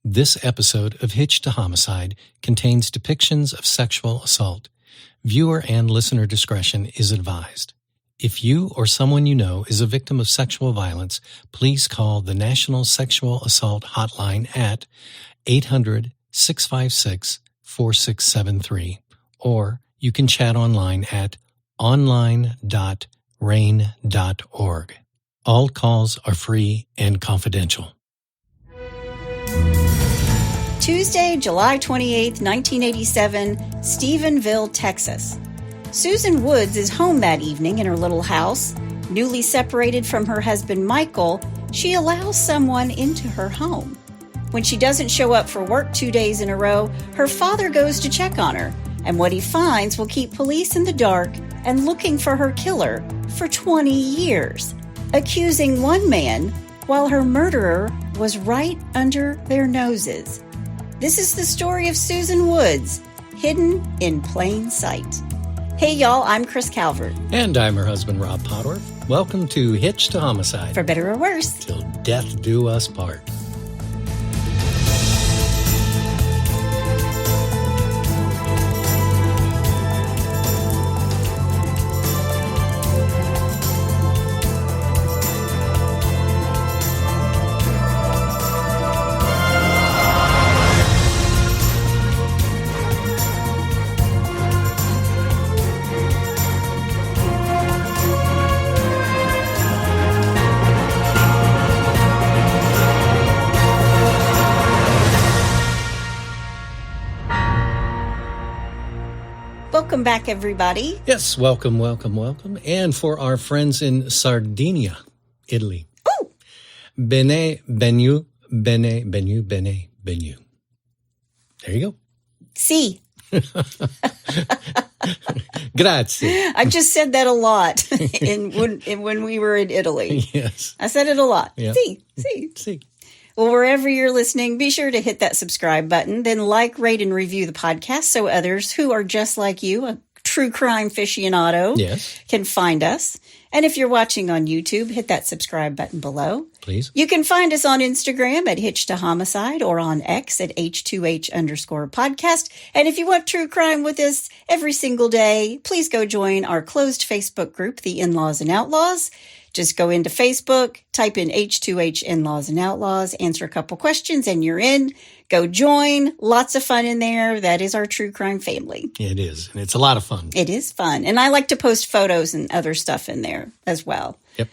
This episode of Hitched to Homicide contains depictions of sexual assault. Viewer and listener discretion is advised. If you or someone you know is a victim of sexual violence, please call the National Sexual Assault Hotline at 800-656-4673, or you can chat online at online.rain.org. All calls are free and confidential. Tuesday, July 28, 1987, Stephenville, Texas. Susan Woods is home that evening in her little house. Newly separated from her husband, Michael, she allows someone into her home. When she doesn't show up for work 2 days in a row, her father goes to check on her, and what he finds will keep police in the dark and looking for her killer for 20 years, accusing one man while her murderer was right under their noses. This is the story of Susan Woods, hidden in plain sight. Hey, y'all, I'm Chris Calvert. And I'm her husband, Rob Podorf. Welcome to Hitched to Homicide. For better or worse. Till death do us part. Welcome back, everybody. Yes, welcome. And for our friends in Sardinia, Italy. Oh! Bene, benyu. There you go. Si. Grazie. I just said that a lot when we were in Italy. Yes. I said it a lot. Yeah. Si. Well, wherever you're listening, be sure to hit that subscribe button, then like, rate, and review the podcast so others who are just like you, a true crime aficionado, Yes. can find us. And if you're watching on YouTube, hit that subscribe button below. Please. You can find us on Instagram at Hitched to Homicide or on X at H2H_podcast. And if you want true crime with us every single day, please go join our closed Facebook group, The In-Laws and Outlaws. Just go into Facebook, type in H2H In-Laws and Outlaws, answer a couple questions, and you're in. Go join. Lots of fun in there. That is our true crime family. It is, and it's a lot of fun. It is fun. And I like to post photos and other stuff in there as well. Yep.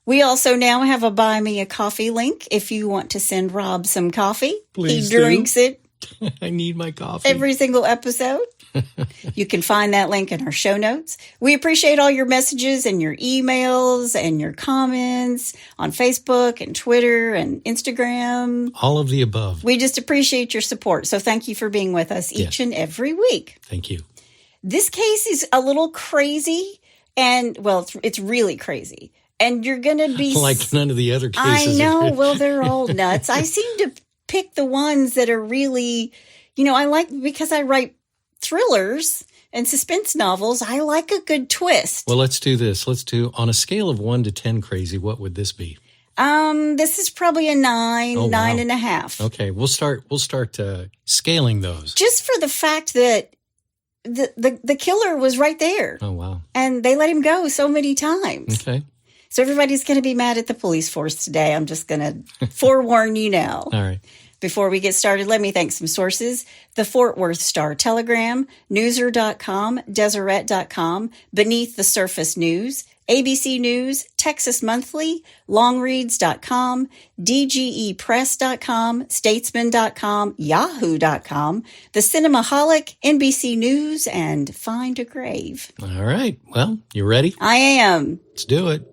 We also now have a Buy Me a Coffee link if you want to send Rob some coffee. Please He drinks it I need my coffee. every single episode. You can find that link in our show notes. We appreciate all your messages and your emails and your comments on Facebook and Twitter and Instagram. All of the above. We just appreciate your support. So thank you for being with us each and every week. Thank you. This case is a little crazy and, well, it's really crazy. And you're going to be... Like none of the other I cases. know. Well, they're all nuts. I seem to pick the ones that are really, I like, because I write thrillers and suspense novels, I like a good twist. Well, let's do this. Let's do, on a scale of 1 to 10 crazy, what would this be? This is probably a 9, Oh, wow. 9.5. Okay, we'll start scaling those. Just for the fact that the killer was right there. Oh, wow. And they let him go so many times. Okay. So everybody's going to be mad at the police force today. I'm just going to forewarn you now. All right. Before we get started, let me thank some sources. The Fort Worth Star-Telegram, Newser.com, Deseret.com, Beneath the Surface News, ABC News, Texas Monthly, Longreads.com, DGEpress.com, Statesman.com, Yahoo.com, The Cinemaholic, NBC News, and Find a Grave. All right. Well, you ready? I am. Let's do it.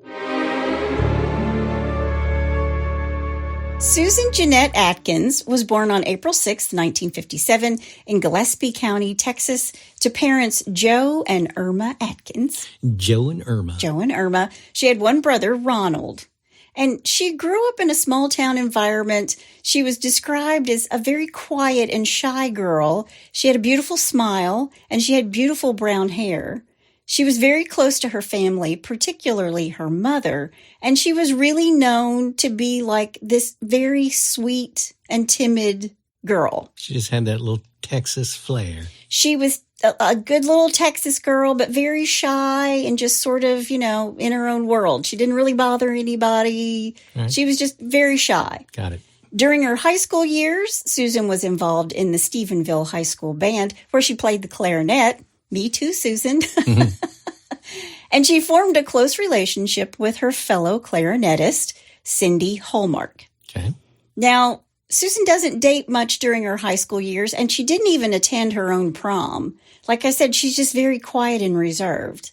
Susan Jeanette Atkins was born on April 6, 1957, in Gillespie County, Texas, to parents Joe and Irma Atkins. Joe and Irma. She had one brother, Ronald. And she grew up in a small town environment. She was described as a very quiet and shy girl. She had a beautiful smile, and she had beautiful brown hair. She was very close to her family, particularly her mother, and she was really known to be like this very sweet and timid girl. She just had that little Texas flair. She was a good little Texas girl, but very shy and just sort of, in her own world. She didn't really bother anybody. Right. She was just very shy. Got it. During her high school years, Susan was involved in the Stephenville High School Band, where she played the clarinet. Me too, Susan. Mm-hmm. And she formed a close relationship with her fellow clarinetist, Cindy Hallmark. Okay. Now, Susan doesn't date much during her high school years, and she didn't even attend her own prom. Like I said, she's just very quiet and reserved.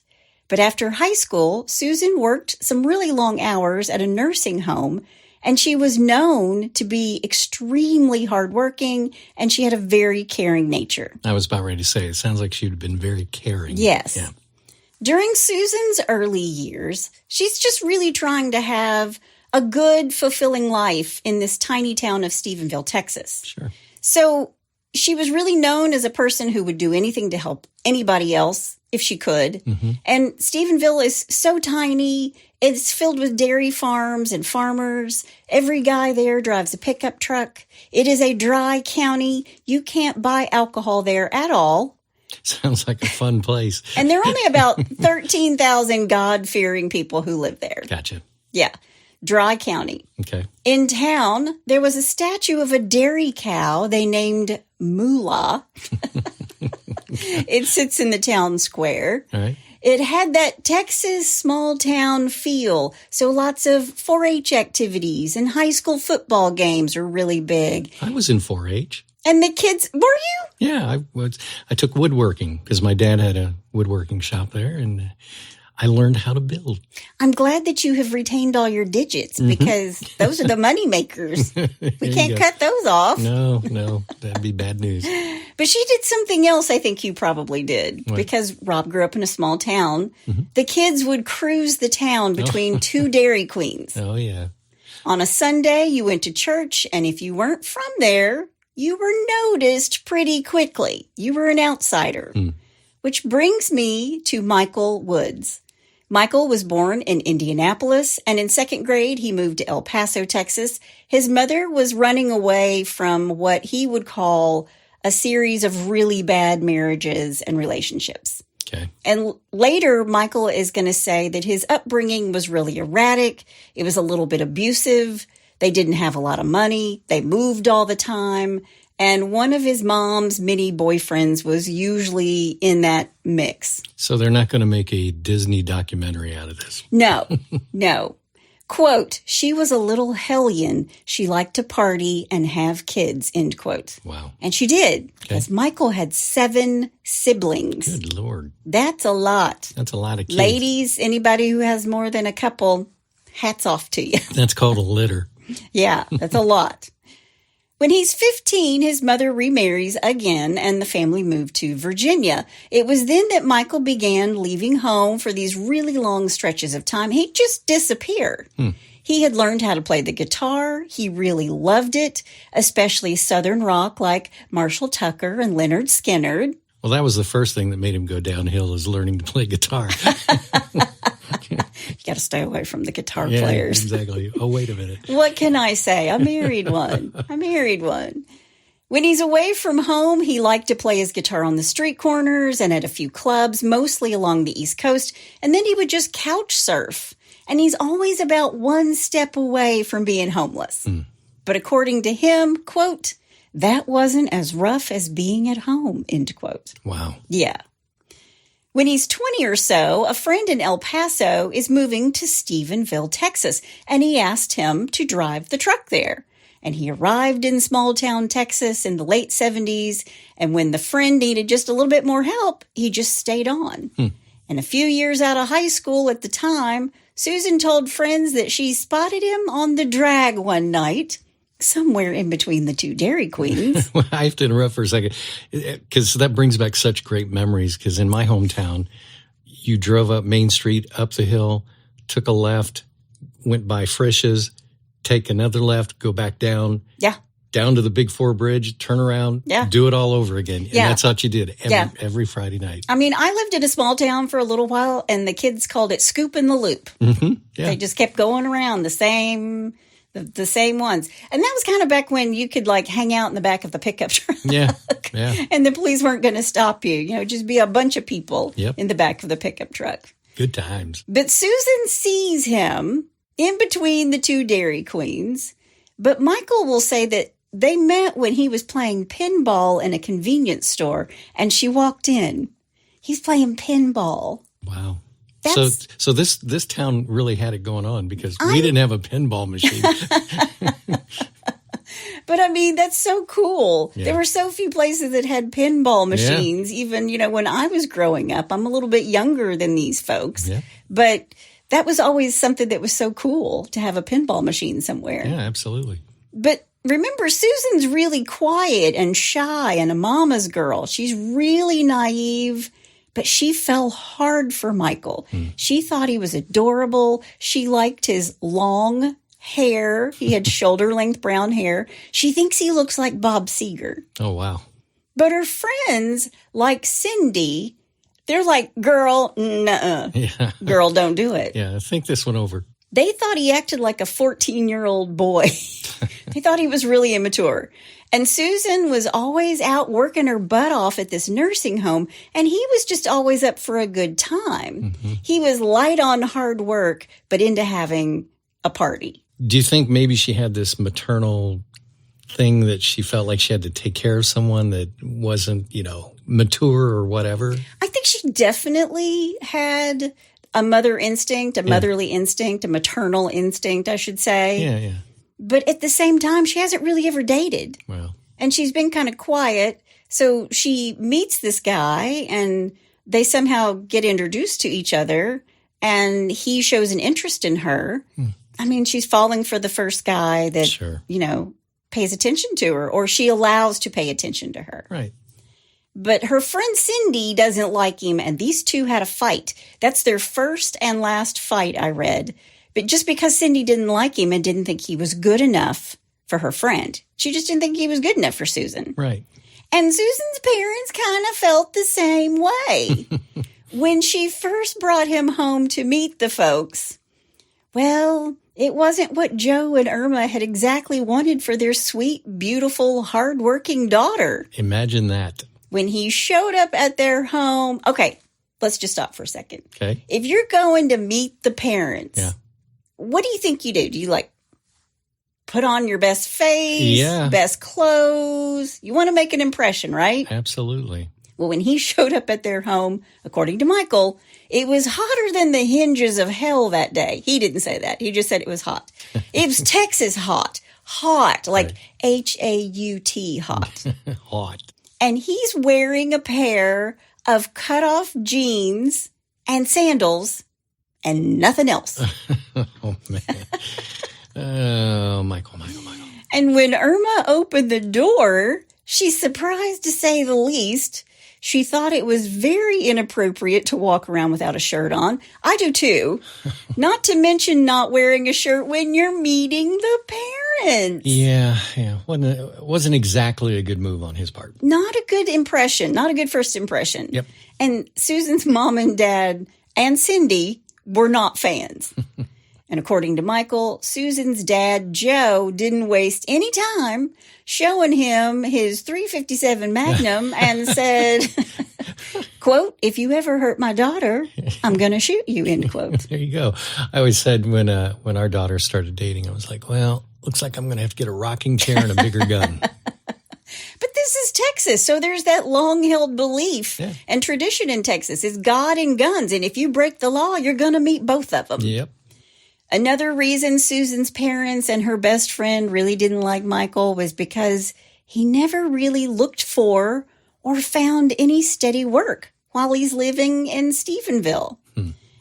But after high school, Susan worked some really long hours at a nursing home, and she was known to be extremely hardworking, and she had a very caring nature. I was about ready to say, it sounds like she'd have been very caring. Yes. Yeah. During Susan's early years, she's just really trying to have a good, fulfilling life in this tiny town of Stephenville, Texas. Sure. So she was really known as a person who would do anything to help anybody else if she could. Mm-hmm. And Stephenville is so tiny. It's filled with dairy farms and farmers. Every guy there drives a pickup truck. It is a dry county. You can't buy alcohol there at all. Sounds like a fun place. And there are only about 13,000 God-fearing people who live there. Gotcha. Yeah. Dry county. Okay. In town, there was a statue of a dairy cow they named Moolah. It sits in the town square. All right. It had that Texas small town feel. So lots of 4-H activities and high school football games are really big. I was in 4-H. And the kids, were you? Yeah, I took woodworking because my dad had a woodworking shop there, and I learned how to build. I'm glad that you have retained all your digits because those are the money makers. We can't cut those off. No, that'd be bad news. But she did something else I think you probably did. What? Because Rob grew up in a small town. Mm-hmm. The kids would cruise the town between two Dairy Queens. Oh, yeah. On a Sunday, you went to church, and if you weren't from there, you were noticed pretty quickly. You were an outsider. Which brings me to Michael Woods. Michael was born in Indianapolis, and in second grade, he moved to El Paso, Texas. His mother was running away from what he would call a series of really bad marriages and relationships. Okay. And later, Michael is going to say that his upbringing was really erratic. It was a little bit abusive. They didn't have a lot of money. They moved all the time. And one of his mom's many boyfriends was usually in that mix. So they're not going to make a Disney documentary out of this. No. Quote, she was a little hellion. She liked to party and have kids, end quote. Wow. And she did, because Michael had 7 siblings. Good Lord. That's a lot. That's a lot of kids. Ladies, anybody who has more than a couple, hats off to you. That's called a litter. Yeah, that's a lot. When he's 15, his mother remarries again, and the family moved to Virginia. It was then that Michael began leaving home for these really long stretches of time. He'd just disappear. He had learned how to play the guitar. He really loved it, especially Southern rock like Marshall Tucker and Leonard Skinner. Well, that was the first thing that made him go downhill, is learning to play guitar. You got to stay away from the guitar players. Exactly. Oh, wait a minute. What can I say? I married one. When he's away from home, he liked to play his guitar on the street corners and at a few clubs, mostly along the East Coast. And then he would just couch surf. And he's always about one step away from being homeless. But according to him, quote, that wasn't as rough as being at home, end quote. Wow. Yeah. When he's 20 or so, a friend in El Paso is moving to Stephenville, Texas, and he asked him to drive the truck there. And he arrived in small town Texas in the late 70s, and when the friend needed just a little bit more help, he just stayed on. And a few years out of high school at the time, Susan told friends that she spotted him on the drag one night, somewhere in between the two Dairy Queens. Well, I have to interrupt for a second, because that brings back such great memories, because in my hometown, you drove up Main Street, up the hill, took a left, went by Frisch's, take another left, go back down. Yeah. Down to the Big Four Bridge, turn around, do it all over again. And that's what you did every Friday night. I mean, I lived in a small town for a little while, and the kids called it scooping the loop. Mm-hmm. Yeah. They just kept going around the same The same ones. And that was kind of back when you could like hang out in the back of the pickup truck. Yeah. And the police weren't going to stop you. You know, just be a bunch of people in the back of the pickup truck. Good times. But Susan sees him in between the two Dairy Queens. But Michael will say that they met when he was playing pinball in a convenience store, and she walked in. He's playing pinball. Wow. So this town really had it going on because we didn't have a pinball machine. But I mean, that's so cool. Yeah. There were so few places that had pinball machines. Yeah. Even, you know, when I was growing up, I'm a little bit younger than these folks. Yeah. But that was always something that was so cool to have a pinball machine somewhere. Yeah, absolutely. But remember, Susan's really quiet and shy and a mama's girl. She's really naive. But she fell hard for Michael. She thought he was adorable. She liked his long hair. He had shoulder-length brown hair. She thinks he looks like Bob Seger. Oh, wow. But her friends, like Cindy, they're like, girl, nuh-uh. Yeah. Girl, don't do it. Yeah, think this one over. They thought he acted like a 14-year-old boy. They thought he was really immature. And Susan was always out working her butt off at this nursing home, and he was just always up for a good time. Mm-hmm. He was light on hard work, but into having a party. Do you think maybe she had this maternal thing that she felt like she had to take care of someone that wasn't, you know, mature or whatever? I think she definitely had a mother instinct, a motherly instinct, a maternal instinct, I should say. Yeah. But at the same time, she hasn't really ever dated. Well, and she's been kind of quiet. So she meets this guy and they somehow get introduced to each other and he shows an interest in her. I mean, she's falling for the first guy that, you know, pays attention to her or she allows to pay attention to her. Right. But her friend Cindy doesn't like him and these two had a fight. That's their first and last fight, I read. But just because Cindy didn't like him and didn't think he was good enough for her friend, she just didn't think he was good enough for Susan. Right. And Susan's parents kind of felt the same way. When she first brought him home to meet the folks, well, it wasn't what Joe and Irma had exactly wanted for their sweet, beautiful, hardworking daughter. Imagine that. When he showed up at their home, okay, let's just stop for a second. Okay. If you're going to meet the parents, what do you think you do? Do you like put on your best face, best clothes? You want to make an impression, right? Absolutely. Well, when he showed up at their home, according to Michael, it was hotter than the hinges of hell that day. He didn't say that. He just said it was hot. It was Texas hot. Hot, like H-A-U-T, hot. Hot. And he's wearing a pair of cut-off jeans and sandals and nothing else. Oh, man. Oh, Michael. And when Irma opened the door, she's surprised to say the least. She thought it was very inappropriate to walk around without a shirt on. I do too. Not to mention not wearing a shirt when you're meeting the parents. Yeah. Wasn't exactly a good move on his part. Not a good impression. Not a good first impression. Yep. And Susan's mom and dad and Cindy were not fans. And according to Michael, Susan's dad, Joe, didn't waste any time showing him his .357 Magnum and said, quote, "If you ever hurt my daughter, I'm going to shoot you," end quote. There you go. I always said when our daughter started dating, I was like, well, looks like I'm going to have to get a rocking chair and a bigger gun. But this is Texas, so there's that long-held belief and tradition in Texas. It's God and guns, and if you break the law, you're going to meet both of them. Yep. Another reason Susan's parents and her best friend really didn't like Michael was because he never really looked for or found any steady work while he's living in Stephenville.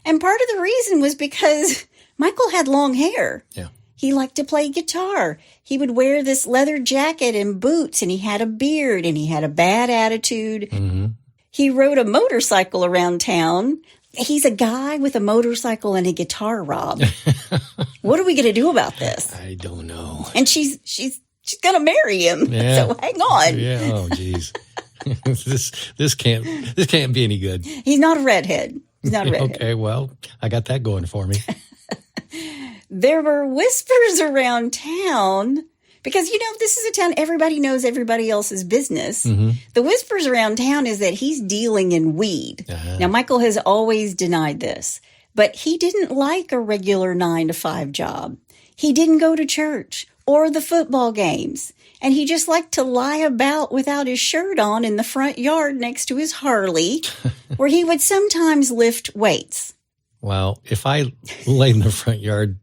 And part of the reason was because Michael had long hair. Yeah. He liked to play guitar. He would wear this leather jacket and boots, and he had a beard, and he had a bad attitude. Mm-hmm. He rode a motorcycle around town. He's a guy with a motorcycle and a guitar, Rob. What are we going to do about this? I don't know. And she's going to marry him. Yeah. So hang on. Yeah. Oh, geez. This can't be any good. He's not a redhead. He's not a redhead. Okay. Well, I got that going for me. there were whispers around town because, this is a town everybody knows everybody else's business. Mm-hmm. The whispers around town is that he's dealing in weed. Uh-huh. Now, Michael has always denied this, but he didn't like a regular 9-to-5 job. He didn't go to church or the football games, and he just liked to lie about without his shirt on in the front yard next to his Harley, where he would sometimes lift weights. Well, if I laid in the front yard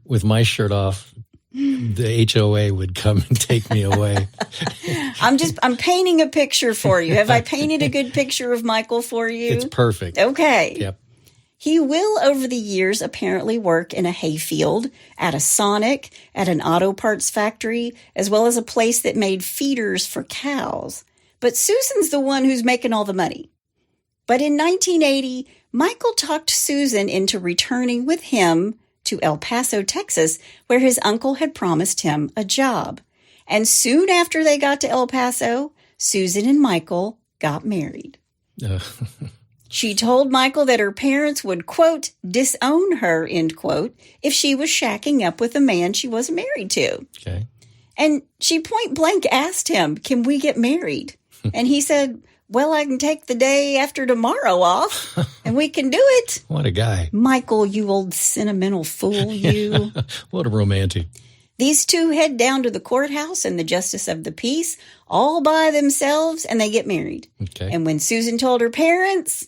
with my shirt off, the HOA would come and take me away. I'm painting a picture for you. Have I painted a good picture of Michael for you? It's perfect. Okay. Yep. He will, over the years, apparently work in a hayfield, at a Sonic, at an auto parts factory, as well as a place that made feeders for cows. But Susan's the one who's making all the money. But in 1980, Michael talked Susan into returning with him to El Paso, Texas, where his uncle had promised him a job. And soon after they got to El Paso, Susan and Michael got married. She told Michael that her parents would, quote, disown her, end quote, if she was shacking up with a man she wasn't married to. Okay. And she point blank asked him, can we get married? And he said, well, I can take the day after tomorrow off, and we can do it. What a guy. Michael, you old sentimental fool, you. What a romantic. These two head down to the courthouse and the justice of the peace all by themselves, and they get married. Okay. And when Susan told her parents,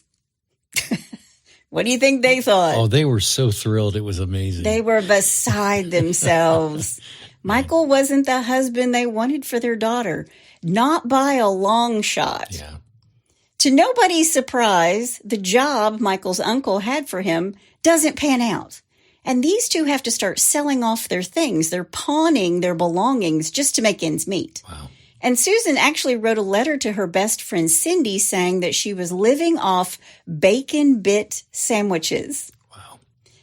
what do you think they thought? Oh, they were so thrilled. It was amazing. They were beside themselves. Michael wasn't the husband they wanted for their daughter, not by a long shot. Yeah. To nobody's surprise, the job Michael's uncle had for him doesn't pan out. And these two have to start selling off their things. They're pawning their belongings just to make ends meet. Wow. And Susan actually wrote a letter to her best friend Cindy saying that she was living off bacon bit sandwiches. Wow.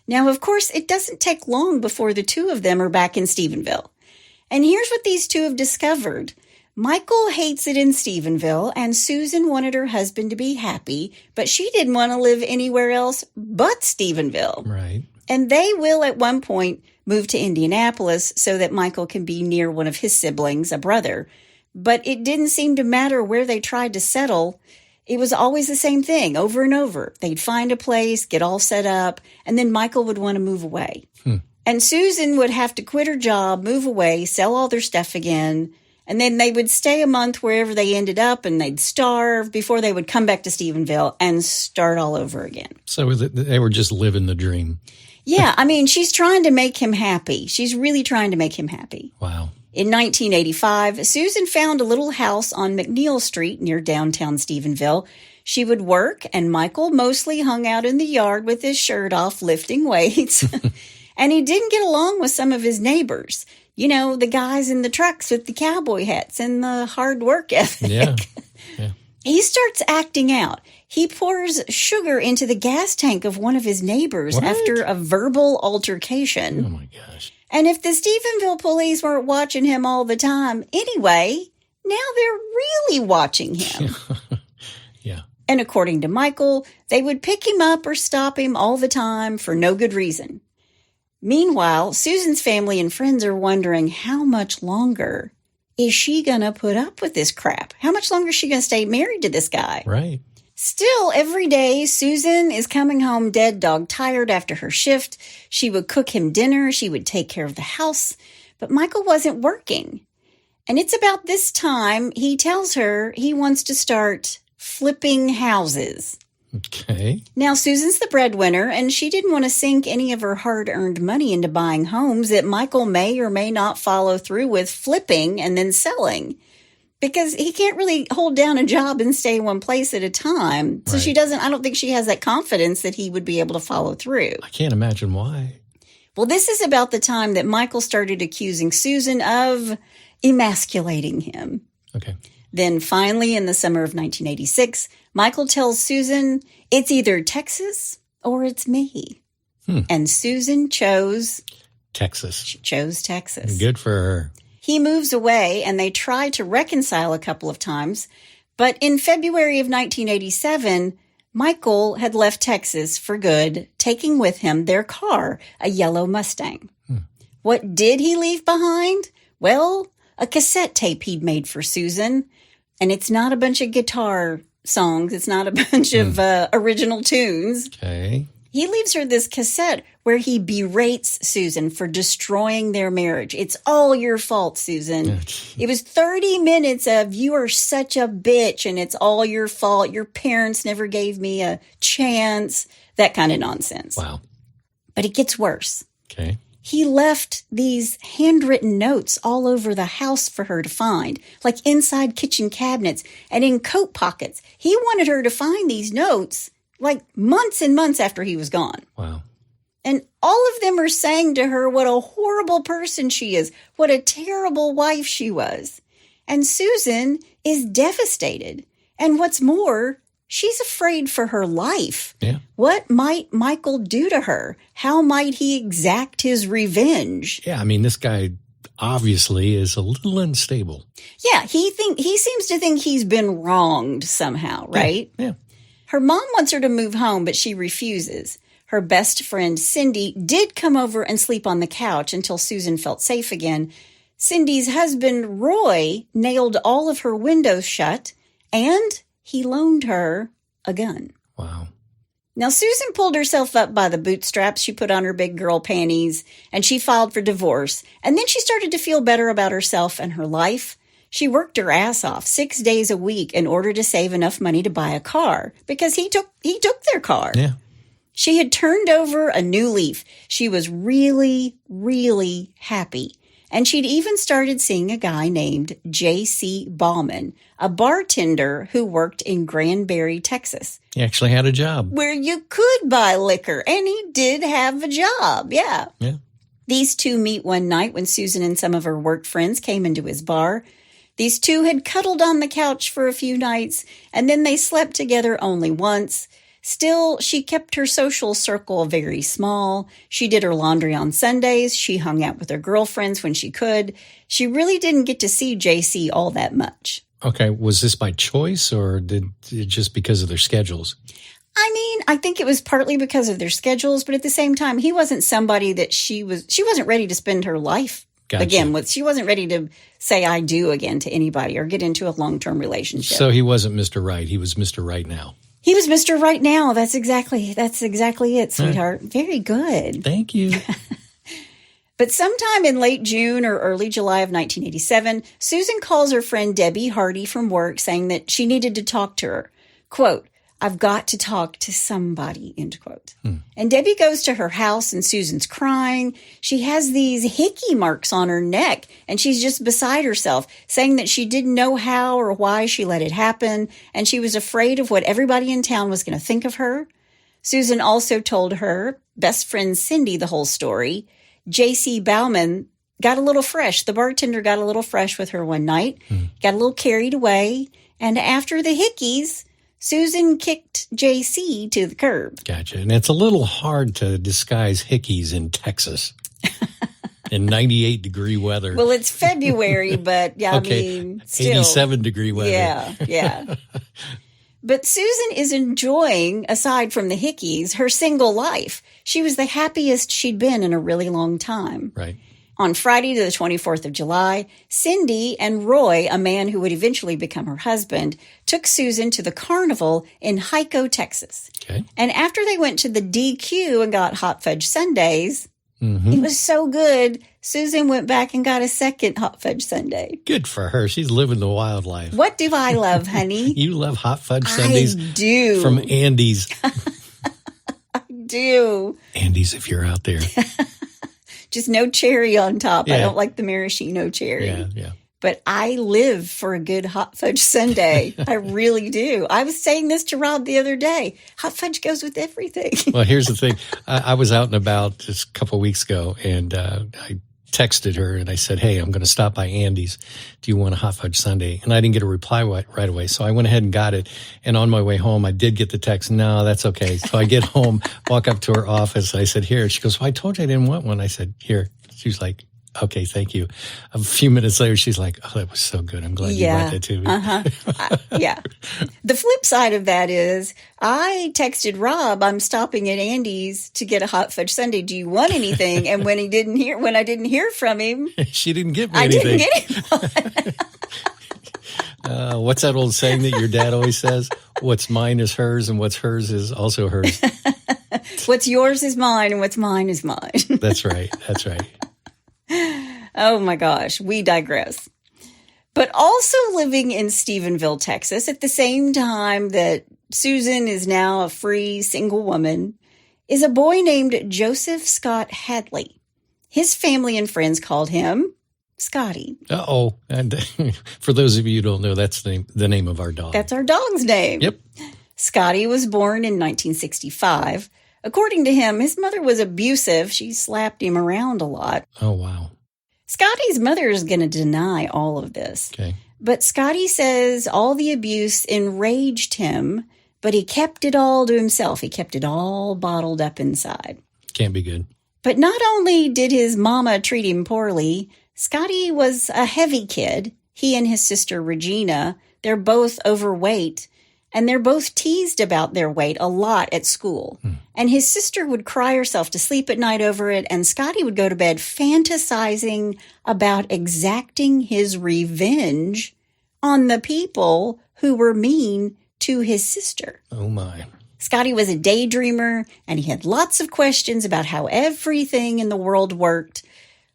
Now, of course, it doesn't take long before the two of them are back in Stephenville. And here's what these two have discovered. Michael hates it in Stephenville, and Susan wanted her husband to be happy, but she didn't want to live anywhere else but Stephenville. Right. And they will, at one point, move to Indianapolis so that Michael can be near one of his siblings, a brother. But it didn't seem to matter where they tried to settle. It was always the same thing, over and over. They'd find a place, get all set up, and then Michael would want to move away. And Susan would have to quit her job, move away, sell all their stuff again, and then they would stay a month wherever they ended up, and they'd starve before they would come back to Stephenville and start all over again. So they were just living the dream. Yeah, I mean, she's trying to make him happy. She's really trying to make him happy. Wow. In 1985, Susan found a little house on McNeil Street near downtown Stephenville. She would work, and Michael mostly hung out in the yard with his shirt off, lifting weights. And he didn't get along with some of his neighbors. You know, the guys in the trucks with the cowboy hats and the hard work ethic. Yeah. He starts acting out. He pours sugar into the gas tank of one of his neighbors after a verbal altercation. Oh, my gosh. And if the Stephenville police weren't watching him all the time anyway, now they're really watching him. Yeah. And according to Michael, they would pick him up or stop him all the time for no good reason. Meanwhile, Susan's family and friends are wondering how much longer is she going to put up with this crap? How much longer is she going to stay married to this guy? Right. Still, every day, Susan is coming home dead dog tired after her shift. She would cook him dinner. She would take care of the house. But Michael wasn't working. And it's about this time he tells her he wants to start flipping houses. Okay. Now, Susan's the breadwinner, and she didn't want to sink any of her hard-earned money into buying homes that Michael may or may not follow through with flipping and then selling. Because he can't really hold down a job and stay in one place at a time. So Right. I don't think she has that confidence that he would be able to follow through. I can't imagine why. Well, this is about the time that Michael started accusing Susan of emasculating him. Okay. Then finally, in the summer of 1986, Michael tells Susan, it's either Texas or it's me. And Susan chose Texas. Texas. Good for her. He moves away, and they try to reconcile a couple of times. But in February of 1987, Michael had left Texas for good, taking with him their car, a yellow Mustang. What did he leave behind? Well, a cassette tape he'd made for Susan. And it's not a bunch of guitar songs. It's not a bunch of original tunes. Okay. He leaves her this cassette where he berates Susan for destroying their marriage. It's all your fault, Susan. It was 30 minutes of you are such a bitch and it's all your fault. Your parents never gave me a chance. That kind of nonsense. Wow. But it gets worse. Okay. He left these handwritten notes all over the house for her to find, like inside kitchen cabinets and in coat pockets. He wanted her to find these notes like months and months after he was gone. Wow. And all of them are saying to her what a horrible person she is, what a terrible wife she was. And Susan is devastated. And what's more, she's afraid for her life. Yeah. What might Michael do to her? How might he exact his revenge? Yeah, I mean, this guy obviously is a little unstable. Yeah, he seems to think he's been wronged somehow, right? Yeah. Her mom wants her to move home, but she refuses. Her best friend, Cindy, did come over and sleep on the couch until Susan felt safe again. Cindy's husband, Roy, nailed all of her windows shut, and he loaned her a gun. Wow. Now, Susan pulled herself up by the bootstraps. She put on her big girl panties, and she filed for divorce. And then she started to feel better about herself and her life. She worked her ass off 6 days a week in order to save enough money to buy a car because he took their car. Yeah. She had turned over a new leaf. She was really, really happy. And she'd even started seeing a guy named J.C. Bauman, a bartender who worked in Granbury, Texas. He actually had a job. Where you could buy liquor, and he did have a job, yeah. Yeah. These two meet one night when Susan and some of her work friends came into his bar. These two had cuddled on the couch for a few nights, and then they slept together only once. Still, she kept her social circle very small. She did her laundry on Sundays. She hung out with her girlfriends when she could. She really didn't get to see JC all that much. Okay, was this by choice or did it just because of their schedules? I mean, I think it was partly because of their schedules, but at the same time, he wasn't somebody that she wasn't ready to spend her life again with. She wasn't ready to say I do again to anybody or get into a long-term relationship. So he wasn't Mr. Right. He was Mr. Right now. He was Mr. Right now. That's exactly it, sweetheart. Very good. Thank you. But sometime in late June or early July of 1987, Susan calls her friend Debbie Hardy from work saying that she needed to talk to her. Quote, I've got to talk to somebody, end quote. And Debbie goes to her house and Susan's crying. She has these hickey marks on her neck and she's just beside herself, saying that she didn't know how or why she let it happen and she was afraid of what everybody in town was going to think of her. Susan also told her best friend Cindy the whole story. J.C. Bauman got a little fresh. The bartender got a little fresh with her one night, got a little carried away, and after the hickeys, Susan kicked JC to the curb. Gotcha. And it's a little hard to disguise hickeys in Texas in 98-degree weather. Well, it's February, but yeah, okay. I mean, still. 87-degree weather. Yeah. But Susan is enjoying, aside from the hickeys, her single life. She was the happiest she'd been in a really long time. Right. On Friday, the 24th of July, Cindy and Roy, a man who would eventually become her husband, took Susan to the carnival in Hyco, Texas. Okay. And after they went to the DQ and got hot fudge sundaes, it was so good, Susan went back and got a second hot fudge sundae. Good for her. She's living the wild life. What do I love, honey? You love hot fudge sundaes? I do. From Andy's. I do. Andy's, if you're out there. Just no cherry on top. Yeah. I don't like the maraschino cherry. Yeah. But I live for a good hot fudge sundae. I really do. I was saying this to Rob the other day. Hot fudge goes with everything. Well, here's the thing. I was out and about just a couple of weeks ago, and I texted her, and I said, hey, I'm going to stop by Andy's. Do you want a hot fudge sundae? And I didn't get a reply right away, so I went ahead and got it. And on my way home, I did get the text, no, that's okay. So I get home, walk up to her office. I said, here. She goes, well, I told you I didn't want one. I said, here. She was like, Okay, thank you. A few minutes later, she's like, oh, that was so good. I'm glad you brought that to me. Yeah. The flip side of that is I texted Rob, I'm stopping at Andy's to get a hot fudge sundae. Do you want anything? And when I didn't hear from him, she didn't give me anything. I didn't get him. What's that old saying that your dad always says? What's mine is hers, and what's hers is also hers. What's yours is mine, and what's mine is mine. That's right. That's right. Oh my gosh, we digress. But also living in Stephenville, Texas, at the same time that Susan is now a free single woman, is a boy named Joseph Scott Hadley. His family and friends called him Scotty. Uh-oh. And for those of you who don't know, that's the name of our dog. That's our dog's name. Yep. Scotty was born in 1965. According to him, his mother was abusive. She slapped him around a lot. Oh, wow. Scotty's mother is going to deny all of this. Okay. But Scotty says all the abuse enraged him, but he kept it all to himself. He kept it all bottled up inside. Can't be good. But not only did his mama treat him poorly, Scotty was a heavy kid. He and his sister Regina, they're both overweight, and they're both teased about their weight a lot at school. And his sister would cry herself to sleep at night over it, and Scotty would go to bed fantasizing about exacting his revenge on the people who were mean to his sister. Oh, my. Scotty was a daydreamer, and he had lots of questions about how everything in the world worked,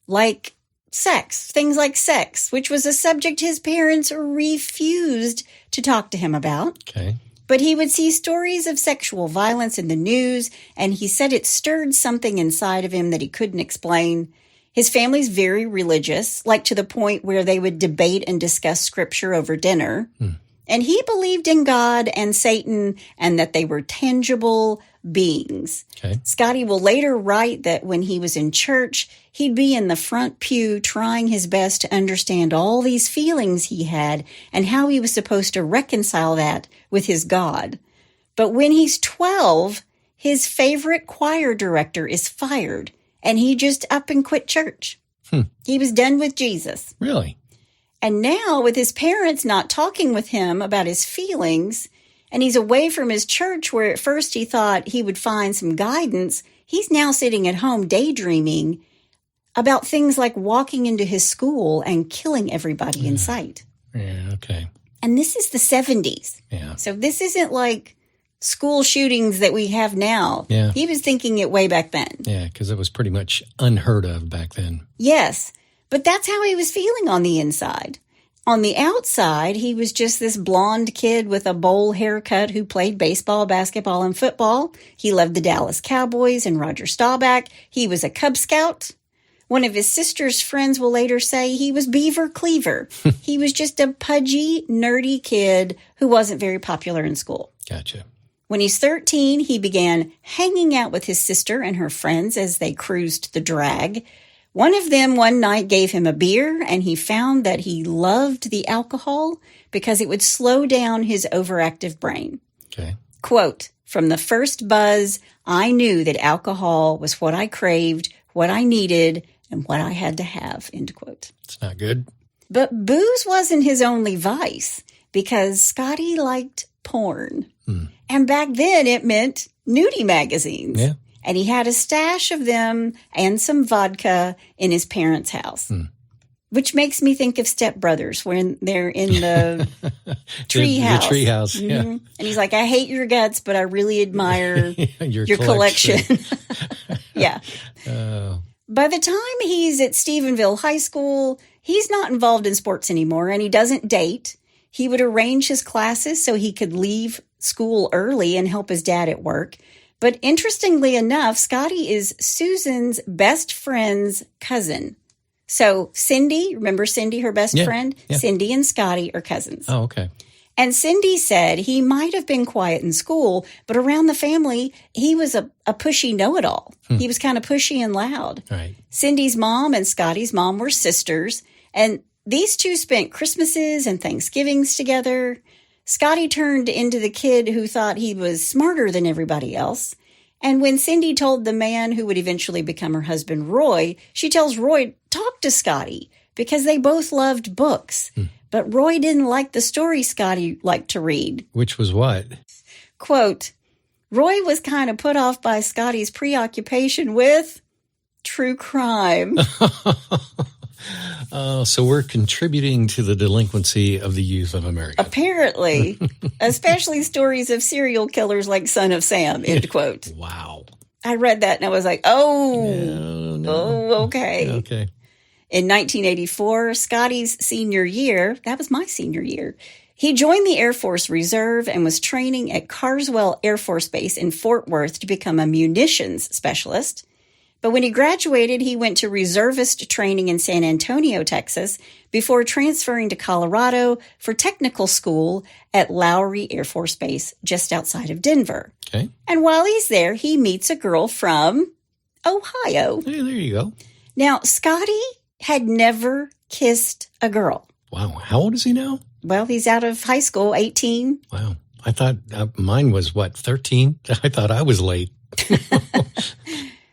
like things like sex, which was a subject his parents refused to talk to him about. Okay. But he would see stories of sexual violence in the news, and he said it stirred something inside of him that he couldn't explain. His family's very religious, like to the point where they would debate and discuss scripture over dinner. And he believed in God and Satan and that they were tangible beings. Okay. Scotty will later write that when he was in church, he'd be in the front pew trying his best to understand all these feelings he had and how he was supposed to reconcile that with his God. But when he's 12, his favorite choir director is fired, and he just up and quit church. He was done with Jesus. Really? And now, with his parents not talking with him about his feelings, and he's away from his church where at first he thought he would find some guidance, he's now sitting at home daydreaming about things like walking into his school and killing everybody in sight. Yeah, okay. And this is the 70s. Yeah. So this isn't like school shootings that we have now. Yeah. He was thinking it way back then. Yeah, because it was pretty much unheard of back then. Yes. But that's how he was feeling on the inside. On the outside, he was just this blonde kid with a bowl haircut who played baseball, basketball, and football. He loved the Dallas Cowboys and Roger Staubach. He was a Cub Scout. One of his sister's friends will later say he was Beaver Cleaver. He was just a pudgy, nerdy kid who wasn't very popular in school. Gotcha. When he's 13, he began hanging out with his sister and her friends as they cruised the drag. One of them one night gave him a beer, and he found that he loved the alcohol because it would slow down his overactive brain. Okay. Quote, "From the first buzz, I knew that alcohol was what I craved, what I needed, and what I had to have," end quote. It's not good. But booze wasn't his only vice, because Scotty liked porn. And back then it meant nudie magazines. Yeah. And he had a stash of them and some vodka in his parents' house. Which makes me think of Step Brothers when they're in the tree house. The tree house, yeah. And he's like, I hate your guts, but I really admire your collection. Yeah. By the time he's at Stephenville High School, he's not involved in sports anymore, and he doesn't date. He would arrange his classes so he could leave school early and help his dad at work. But interestingly enough, Scotty is Susan's best friend's cousin. So Cindy, remember Cindy, her best friend? Yeah. Cindy and Scotty are cousins. Oh, okay. And Cindy said he might have been quiet in school, but around the family, he was a pushy know-it-all. He was kind of pushy and loud. Right. Cindy's mom and Scotty's mom were sisters, and these two spent Christmases and Thanksgivings together. Scotty turned into the kid who thought he was smarter than everybody else, And when Cindy told the man who would eventually become her husband, Roy, she tells Roy, talk to Scotty, because they both loved books. But Roy didn't like the story Scotty liked to read. Which was what? Quote, Roy was kind of put off by Scotty's preoccupation with true crime. So we're contributing to the delinquency of the youth of America. Apparently, especially stories of serial killers like Son of Sam, end quote. Wow. I read that and I was like, okay. Okay. In 1984, Scotty's senior year, that was my senior year, he joined the Air Force Reserve and was training at Carswell Air Force Base in Fort Worth to become a munitions specialist. But when he graduated, he went to reservist training in San Antonio, Texas, before transferring to Colorado for technical school at Lowry Air Force Base, just outside of Denver. Okay. And while he's there, he meets a girl from Ohio. Hey, there you go. Now, Scotty had never kissed a girl. Wow. How old is he now? Well, he's out of high school, 18. Wow. I thought mine was, 13? I thought I was late.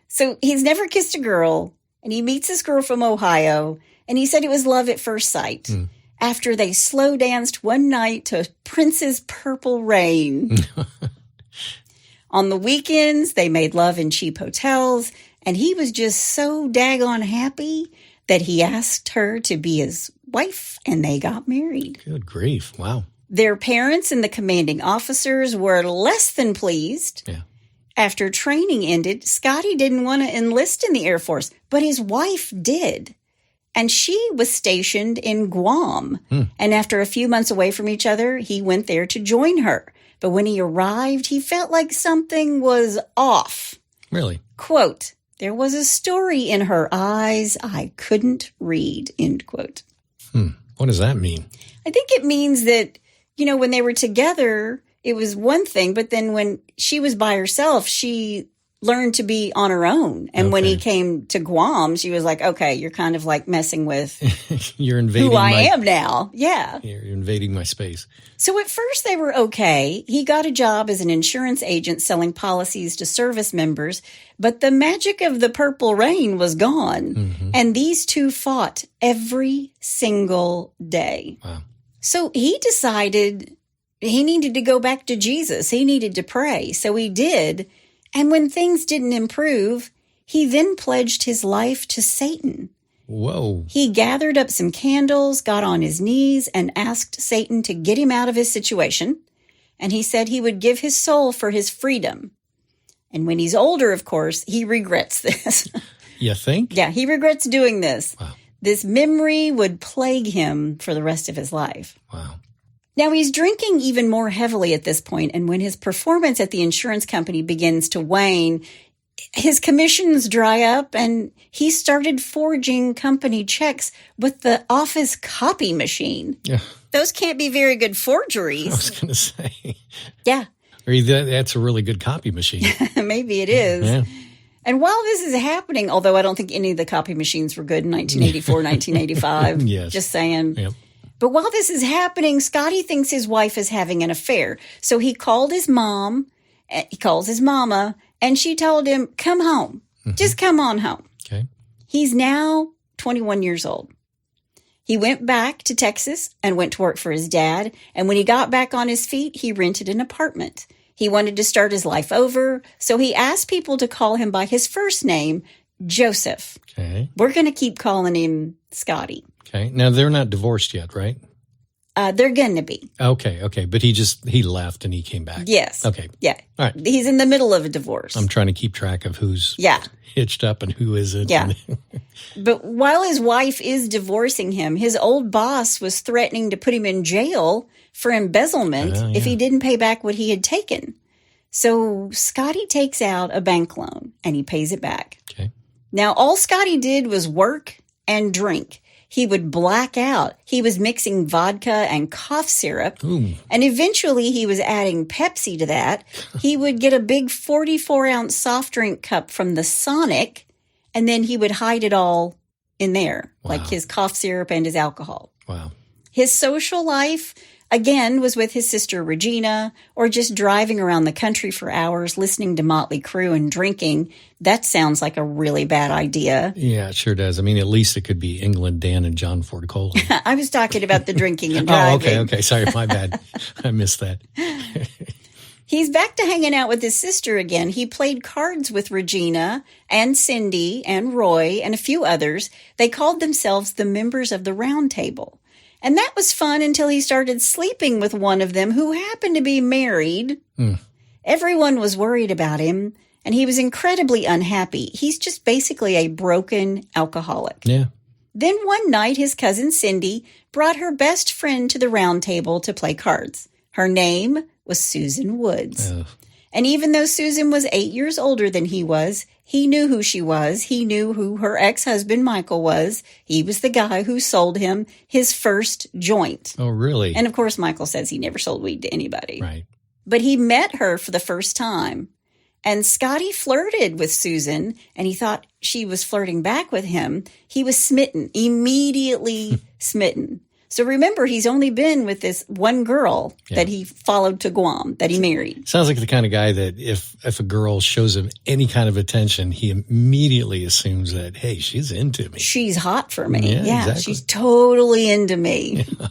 So he's never kissed a girl, and he meets this girl from Ohio, and he said it was love at first sight. After they slow danced one night to Prince's Purple Rain. On the weekends, they made love in cheap hotels, and he was just so daggone happy that he asked her to be his wife, and they got married. Good grief. Wow. Their parents and the commanding officers were less than pleased. Yeah. After training ended, Scotty didn't want to enlist in the Air Force, but his wife did. And she was stationed in Guam. And after a few months away from each other, he went there to join her. But when he arrived, he felt like something was off. Really? Quote, there was a story in her eyes I couldn't read, end quote. What does that mean? I think it means that, when they were together, it was one thing, but then when she was by herself, she learned to be on her own. And when he came to Guam, she was like, okay, you're kind of like messing with You're invading who I am now. Yeah. You're invading my space. So at first they were okay. He got a job as an insurance agent selling policies to service members, but the magic of the Purple Rain was gone. And these two fought every single day. Wow. So he decided he needed to go back to Jesus. He needed to pray. So he did. And when things didn't improve, he then pledged his life to Satan. Whoa. He gathered up some candles, got on his knees, and asked Satan to get him out of his situation. And he said he would give his soul for his freedom. And when he's older, of course, he regrets this. You think? Yeah, he regrets doing this. Wow. This memory would plague him for the rest of his life. Wow. Now, he's drinking even more heavily at this point, and when his performance at the insurance company begins to wane, his commissions dry up, and he started forging company checks with the office copy machine. Yeah. Those can't be very good I forgeries. was going to say. Yeah, Or that's a really good copy machine. maybe it is. Yeah. And while this is happening, although I don't think any of the copy machines were good in 1984, 1985, Yes. just saying. Yep. But while this is happening, Scotty thinks his wife is having an affair. So he called his mom, he calls his mama, and she told him, come home. Just come on home. Okay. He's now 21 years old. He went back to Texas and went to work for his dad. And when he got back on his feet, he rented an apartment. He wanted to start his life over. So he asked people to call him by his first name, Joseph. Okay. We're going to keep calling him Scotty. Okay. Now, they're not divorced yet, right? They're going to be. Okay. But he left and he came back. Yes. Okay. Yeah. All right. He's in the middle of a divorce. I'm trying to keep track of who's hitched up and who isn't. Yeah. But while his wife is divorcing him, his old boss was threatening to put him in jail for embezzlement if he didn't pay back what he had taken. So Scotty takes out a bank loan and he pays it back. Okay. Now, all Scotty did was work and drink. He would black out. He was mixing vodka and cough syrup. Ooh. And eventually he was adding Pepsi to that. He would get a big 44-ounce soft drink cup from the Sonic, and then he would hide it all in there, like his cough syrup and his alcohol. Wow. His social life again, was with his sister Regina, or just driving around the country for hours listening to Motley Crue and drinking, that sounds like a really bad idea. Yeah, it sure does. I mean, at least it could be England Dan and John Ford Coley. I was talking about the drinking and driving. Oh, okay. Sorry, my bad. I missed that. He's back to hanging out with his sister again. He played cards with Regina and Cindy and Roy and a few others. They called themselves the members of the Round Table. And that was fun until he started sleeping with one of them who happened to be married. Everyone was worried about him, and he was incredibly unhappy. He's just basically a broken alcoholic. Yeah. Then one night, his cousin Cindy brought her best friend to the Round Table to play cards. Her name was Susan Woods. And even though Susan was 8 years older than he was, he knew who she was. He knew who her ex-husband Michael was. He was the guy who sold him his first joint. Oh, really? And of course, Michael says he never sold weed to anybody. Right. But he met her for the first time. And Scotty flirted with Susan, and he thought she was flirting back with him. He was smitten, immediately smitten. So remember, he's only been with this one girl that he followed to Guam, that he married. Sounds like the kind of guy that if a girl shows him any kind of attention, he immediately assumes that, hey, she's into me. She's hot for me. Yeah, exactly. She's totally into me. Yeah.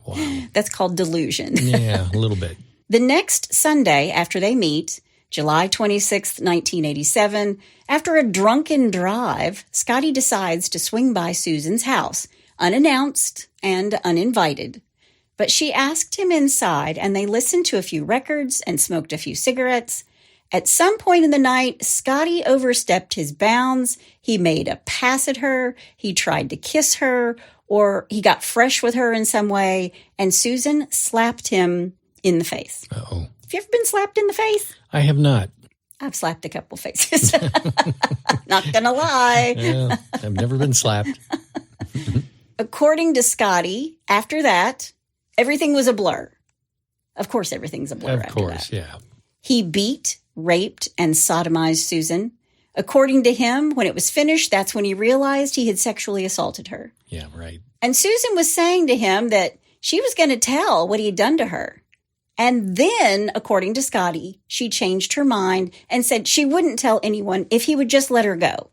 Wow. That's called delusion. Yeah, a little bit. The next Sunday after they meet, July 26th, 1987, after a drunken drive, Scotty decides to swing by Susan's house, unannounced and uninvited. But she asked him inside, and they listened to a few records and smoked a few cigarettes. At some point in the night, Scotty overstepped his bounds. He made a pass at her. He tried to kiss her, or he got fresh with her in some way, and Susan slapped him in the face. Uh-oh. Have you ever been slapped in the face? I have not. I've slapped a couple faces. Not gonna lie. Yeah, I've never been slapped. According to Scotty, after that, everything was a blur. Of course, everything's a blur after that. Of course, yeah. He beat, raped, and sodomized Susan. According to him, when it was finished, that's when he realized he had sexually assaulted her. Yeah, right. And Susan was saying to him that she was going to tell what he had done to her. And then, according to Scotty, she changed her mind and said she wouldn't tell anyone if he would just let her go.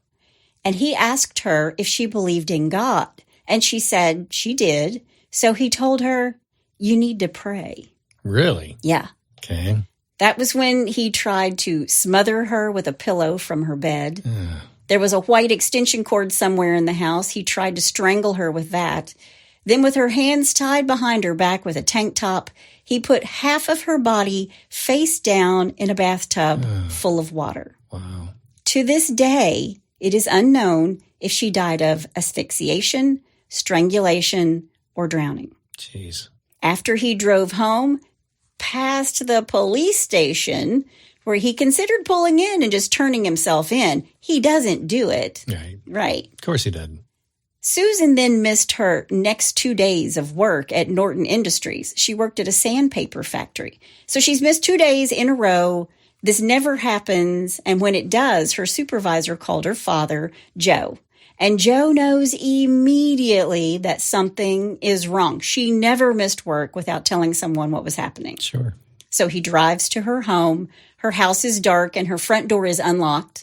And he asked her if she believed in God. And she said she did. So he told her, you need to pray. Really? Yeah. Okay. That was when he tried to smother her with a pillow from her bed. There was a white extension cord somewhere in the house. He tried to strangle her with that. Then with her hands tied behind her back with a tank top, he put half of her body face down in a bathtub full of water. Wow. To this day, it is unknown if she died of asphyxiation, strangulation, or drowning. Jeez. After he drove home, past the police station, where he considered pulling in and just turning himself in, he doesn't do it. Right. Of course he doesn't. Susan then missed her next 2 days of work at Norton Industries. She worked at a sandpaper factory. So she's missed 2 days in a row. This never happens. And when it does, her supervisor called her father, Joe. And Joe knows immediately that something is wrong. She never missed work without telling someone what was happening. Sure. So he drives to her home. Her house is dark and her front door is unlocked.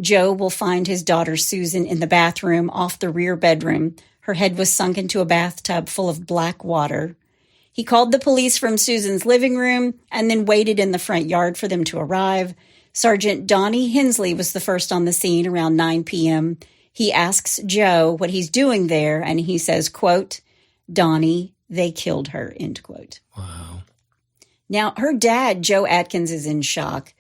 Joe will find his daughter Susan in the bathroom off the rear bedroom. Her head was sunk into a bathtub full of black water. He called the police from Susan's living room and then waited in the front yard for them to arrive. Sergeant Donnie Hensley was the first on the scene around 9 p.m. He asks Joe what he's doing there, and he says, quote, Donnie, they killed her, end quote. Wow. Now, her dad, Joe Atkins, is in shock.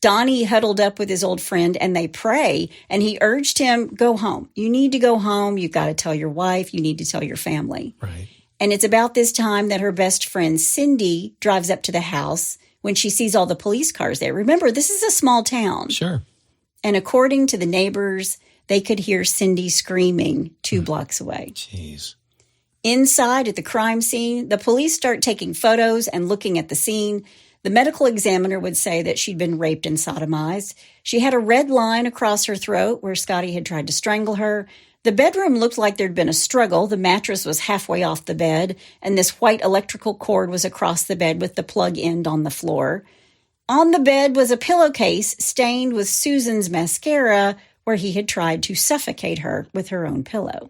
Donnie huddled up with his old friend, and they pray, and he urged him, go home. You need to go home. You've got to tell your wife. You need to tell your family. Right. And it's about this time that her best friend, Cindy, drives up to the house when she sees all the police cars there. Remember, this is a small town. Sure. And according to the neighbors, they could hear Cindy screaming 2 blocks away. Jeez. Inside at the crime scene, the police start taking photos and looking at the scene. The medical examiner would say that she'd been raped and sodomized. She had a red line across her throat where Scotty had tried to strangle her. The bedroom looked like there'd been a struggle. The mattress was halfway off the bed, and this white electrical cord was across the bed with the plug end on the floor. On the bed was a pillowcase stained with Susan's mascara, where he had tried to suffocate her with her own pillow.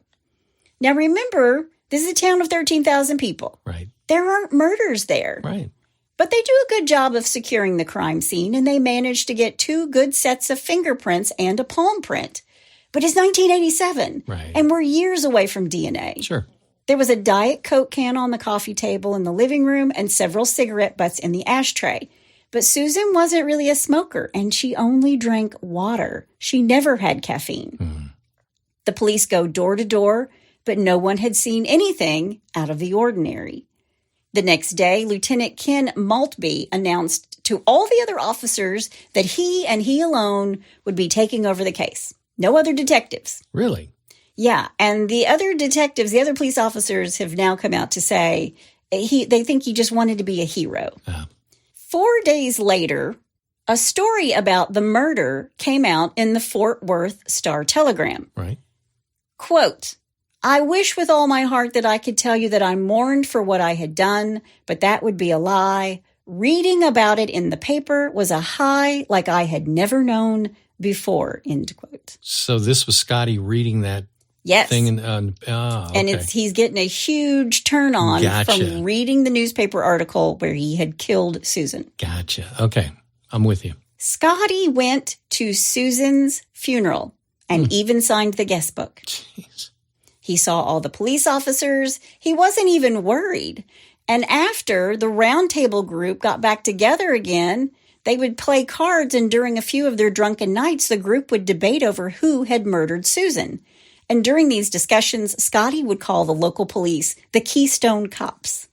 Now remember, this is a town of 13,000 people. Right. There aren't murders there. Right. But they do a good job of securing the crime scene, and they managed to get 2 good sets of fingerprints and a palm print. But it's 1987, right, and we're years away from DNA. Sure. There was a Diet Coke can on the coffee table in the living room and several cigarette butts in the ashtray. But Susan wasn't really a smoker, and she only drank water. She never had caffeine. The police go door to door, but no one had seen anything out of the ordinary. The next day, Lieutenant Ken Maltby announced to all the other officers that he and he alone would be taking over the case. No other detectives. Really? Yeah, and the other detectives, the other police officers have now come out to say they think he just wanted to be a hero. 4 days later, a story about the murder came out in the Fort Worth Star-Telegram. Right. Quote, "I wish with all my heart that I could tell you that I mourned for what I had done, but that would be a lie. Reading about it in the paper was a high like I had never known before," end quote. So this was Scotty reading that yes. thing. Okay. And he's getting a huge turn on from reading the newspaper article where he had killed Susan. Gotcha. Okay. I'm with you. Scotty went to Susan's funeral and even signed the guest book. Jeez. He saw all the police officers. He wasn't even worried. And after the roundtable group got back together again, they would play cards, and during a few of their drunken nights, the group would debate over who had murdered Susan. And during these discussions, Scotty would call the local police the Keystone Cops.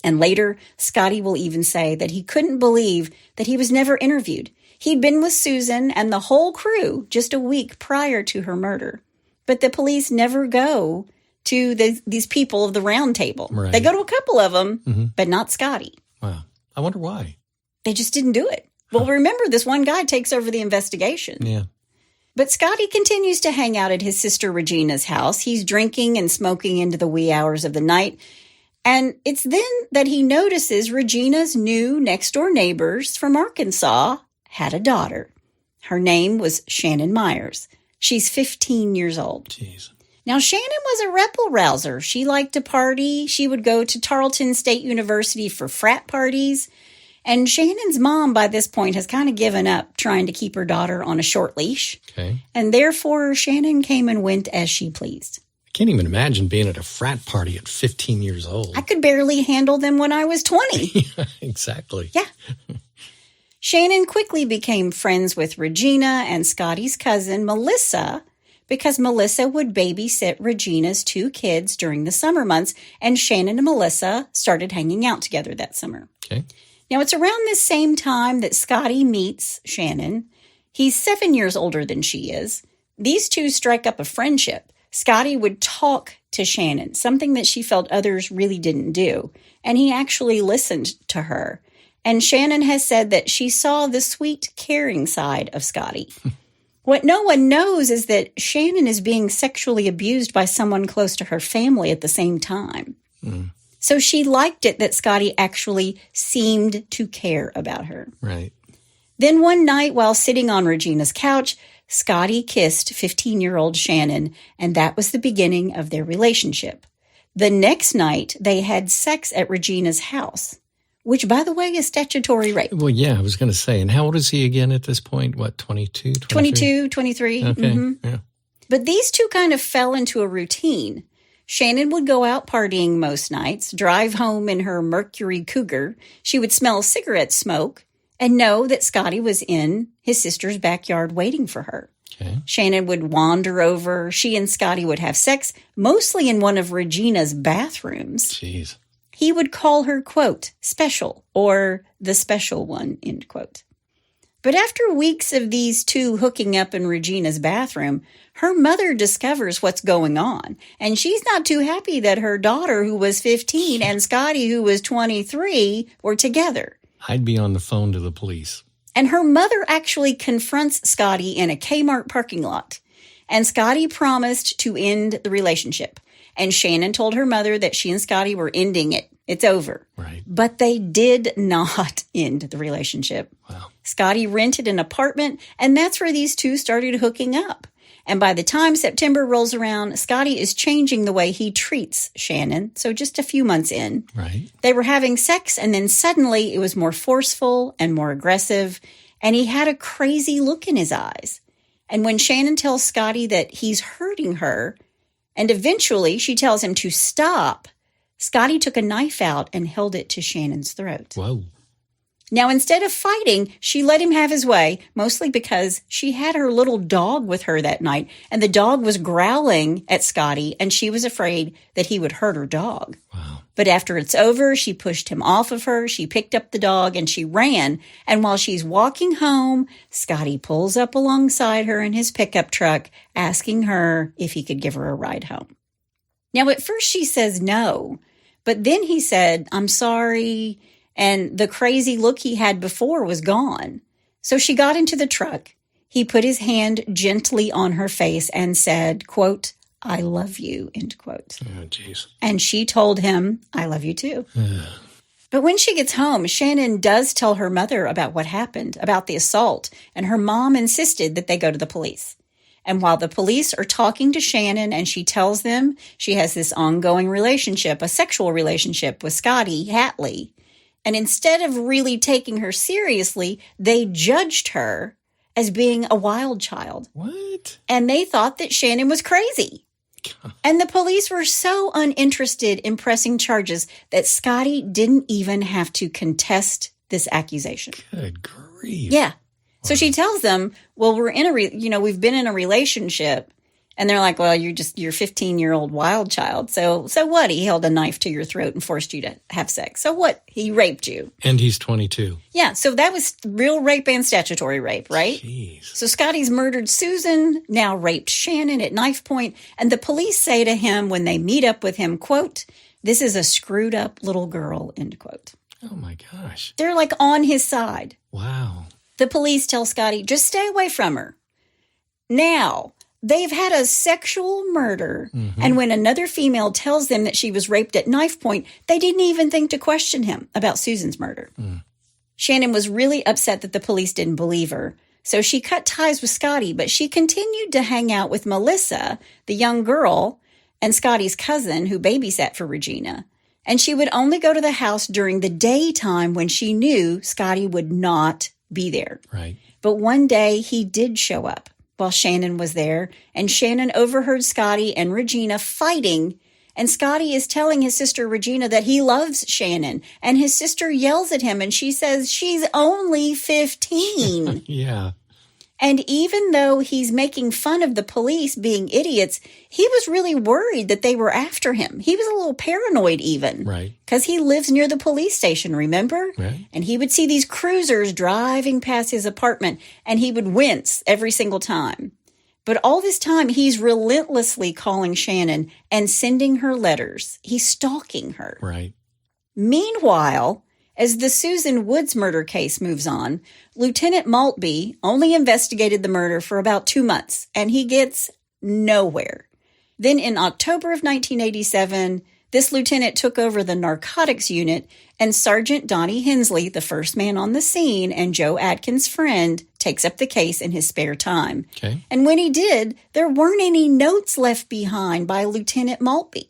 And later, Scotty will even say that he couldn't believe that he was never interviewed. He'd been with Susan and the whole crew just a week prior to her murder. But the police never go to these people of the round table. Right. They go to a couple of them, but not Scotty. Wow. I wonder why. They just didn't do it. Well, remember, this one guy takes over the investigation. Yeah. But Scotty continues to hang out at his sister Regina's house. He's drinking and smoking into the wee hours of the night. And it's then that he notices Regina's new next-door neighbors from Arkansas had a daughter. Her name was Shannon Myers. She's 15 years old. Jeez. Now, Shannon was a rebel-rouser. She liked to party. She would go to Tarleton State University for frat parties. And Shannon's mom, by this point, has kind of given up trying to keep her daughter on a short leash. Okay. And therefore, Shannon came and went as she pleased. I can't even imagine being at a frat party at 15 years old. I could barely handle them when I was 20. Yeah, exactly. Yeah. Shannon quickly became friends with Regina and Scotty's cousin, Melissa, because Melissa would babysit Regina's 2 kids during the summer months, and Shannon and Melissa started hanging out together that summer. Okay. Now, it's around this same time that Scotty meets Shannon. He's 7 years older than she is. These two strike up a friendship. Scotty would talk to Shannon, something that she felt others really didn't do, and he actually listened to her. And Shannon has said that she saw the sweet, caring side of Scotty. What no one knows is that Shannon is being sexually abused by someone close to her family at the same time. So she liked it that Scotty actually seemed to care about her. Right. Then one night while sitting on Regina's couch, Scotty kissed 15-year-old Shannon, and that was the beginning of their relationship. The next night, they had sex at Regina's house, which, by the way, is statutory rape. Well, yeah, I was going to say. And how old is he again at this point? What, 22, 23? 22, 23. Okay, yeah. But these two kind of fell into a routine. Shannon would go out partying most nights, drive home in her Mercury Cougar. She would smell cigarette smoke and know that Scotty was in his sister's backyard waiting for her. Okay. Shannon would wander over. She and Scotty would have sex, mostly in one of Regina's bathrooms. Jeez. He would call her, quote, special, or the special one, end quote. But after weeks of these two hooking up in Regina's bathroom, her mother discovers what's going on. And she's not too happy that her daughter, who was 15, and Scotty, who was 23, were together. I'd be on the phone to the police. And her mother actually confronts Scotty in a Kmart parking lot. And Scotty promised to end the relationship. And Shannon told her mother that she and Scotty were ending it. It's over. Right. But they did not end the relationship. Wow. Scotty rented an apartment, and that's where these two started hooking up. And by the time September rolls around, Scotty is changing the way he treats Shannon. So just a few months in. Right. They were having sex, and then suddenly it was more forceful and more aggressive, and he had a crazy look in his eyes. And when Shannon tells Scotty that he's hurting her, and eventually she tells him to stop, Scotty took a knife out and held it to Shannon's throat. Whoa. Now, instead of fighting, she let him have his way, mostly because she had her little dog with her that night, and the dog was growling at Scotty, and she was afraid that he would hurt her dog. Wow. But after it's over, she pushed him off of her, she picked up the dog, and she ran. And while she's walking home, Scotty pulls up alongside her in his pickup truck, asking her if he could give her a ride home. Now, at first she says no, but then he said, "I'm sorry," and the crazy look he had before was gone. So she got into the truck. He put his hand gently on her face and said, quote, "I love you," end quote. Oh, jeez. And she told him, "I love you too." But when she gets home, Shannon does tell her mother about what happened, about the assault, and her mom insisted that they go to the police. And while the police are talking to Shannon and she tells them she has this ongoing relationship, a sexual relationship with Scotty Hatley, and instead of really taking her seriously, they judged her as being a wild child. What? And they thought that Shannon was crazy. And the police were so uninterested in pressing charges that Scotty didn't even have to contest this accusation. Good grief. Yeah. So she tells them, well, we're in we've been in a relationship. And they're like, well, you're 15-year-old wild child. So what? He held a knife to your throat and forced you to have sex. So what? He raped you. And he's 22. Yeah. So that was real rape and statutory rape, right? Jeez. So Scotty's murdered Susan, now raped Shannon at knife point. And the police say to him when they meet up with him, quote, "This is a screwed up little girl," end quote. Oh, my gosh. They're like on his side. Wow. The police tell Scotty, just stay away from her. Now, they've had a sexual murder, and when another female tells them that she was raped at knife point, they didn't even think to question him about Susan's murder. Shannon was really upset that the police didn't believe her, so she cut ties with Scotty, but she continued to hang out with Melissa, the young girl, and Scotty's cousin who babysat for Regina. And she would only go to the house during the daytime when she knew Scotty would not be there. Right. But one day he did show up while Shannon was there, and Shannon overheard Scotty and Regina fighting, and Scotty is telling his sister Regina that he loves Shannon, and his sister yells at him, and she says she's only 15. Yeah. And even though he's making fun of the police being idiots, he was really worried that they were after him. He was a little paranoid even. Right. Because he lives near the police station, remember? Right. And he would see these cruisers driving past his apartment, and he would wince every single time. But all this time, he's relentlessly calling Shannon and sending her letters. He's stalking her. Right. Meanwhile, as the Susan Woods murder case moves on, Lieutenant Maltby only investigated the murder for about 2 months, and he gets nowhere. Then in October of 1987, this lieutenant took over the narcotics unit, and Sergeant Donnie Hensley, the first man on the scene and Joe Atkins' friend, takes up the case in his spare time. Okay. And when he did, there weren't any notes left behind by Lieutenant Maltby.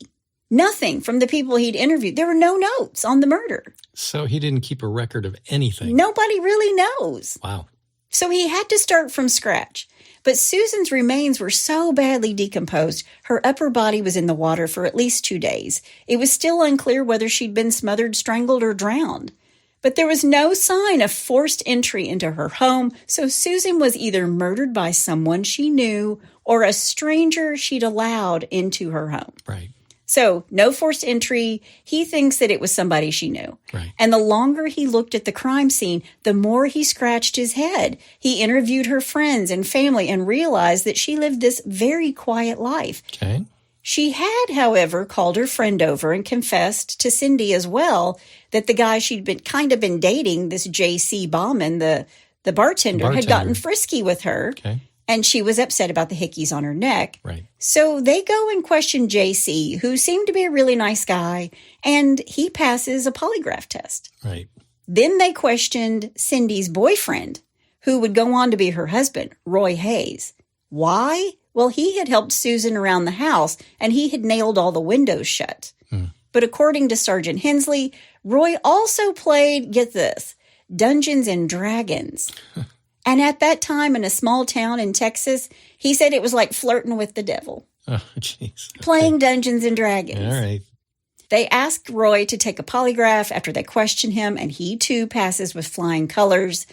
Nothing from the people he'd interviewed. There were no notes on the murder. So he didn't keep a record of anything. Nobody really knows. Wow. So he had to start from scratch. But Susan's remains were so badly decomposed, her upper body was in the water for at least 2 days. It was still unclear whether she'd been smothered, strangled, or drowned. But there was no sign of forced entry into her home, so Susan was either murdered by someone she knew or a stranger she'd allowed into her home. Right. So, no forced entry. He thinks that it was somebody she knew. Right. And the longer he looked at the crime scene, the more he scratched his head. He interviewed her friends and family and realized that she lived this very quiet life. Okay. She had, however, called her friend over and confessed to Cindy as well that the guy she'd been dating, this J.C. Bauman, the bartender, had gotten frisky with her. Okay. and she was upset about the hickeys on her neck. Right. So they go and question JC, who seemed to be a really nice guy, and he passes a polygraph test. Right. Then they questioned Cindy's boyfriend, who would go on to be her husband, Roy Hayes. Why? Well, he had helped Susan around the house, and he had nailed all the windows shut. But according to Sergeant Hensley, Roy also played, get this, Dungeons and Dragons. And at that time, in a small town in Texas, he said it was like flirting with the devil. Oh, jeez. Playing Dungeons and Dragons. All right. They asked Roy to take a polygraph after they question him, and he too passes with flying colors.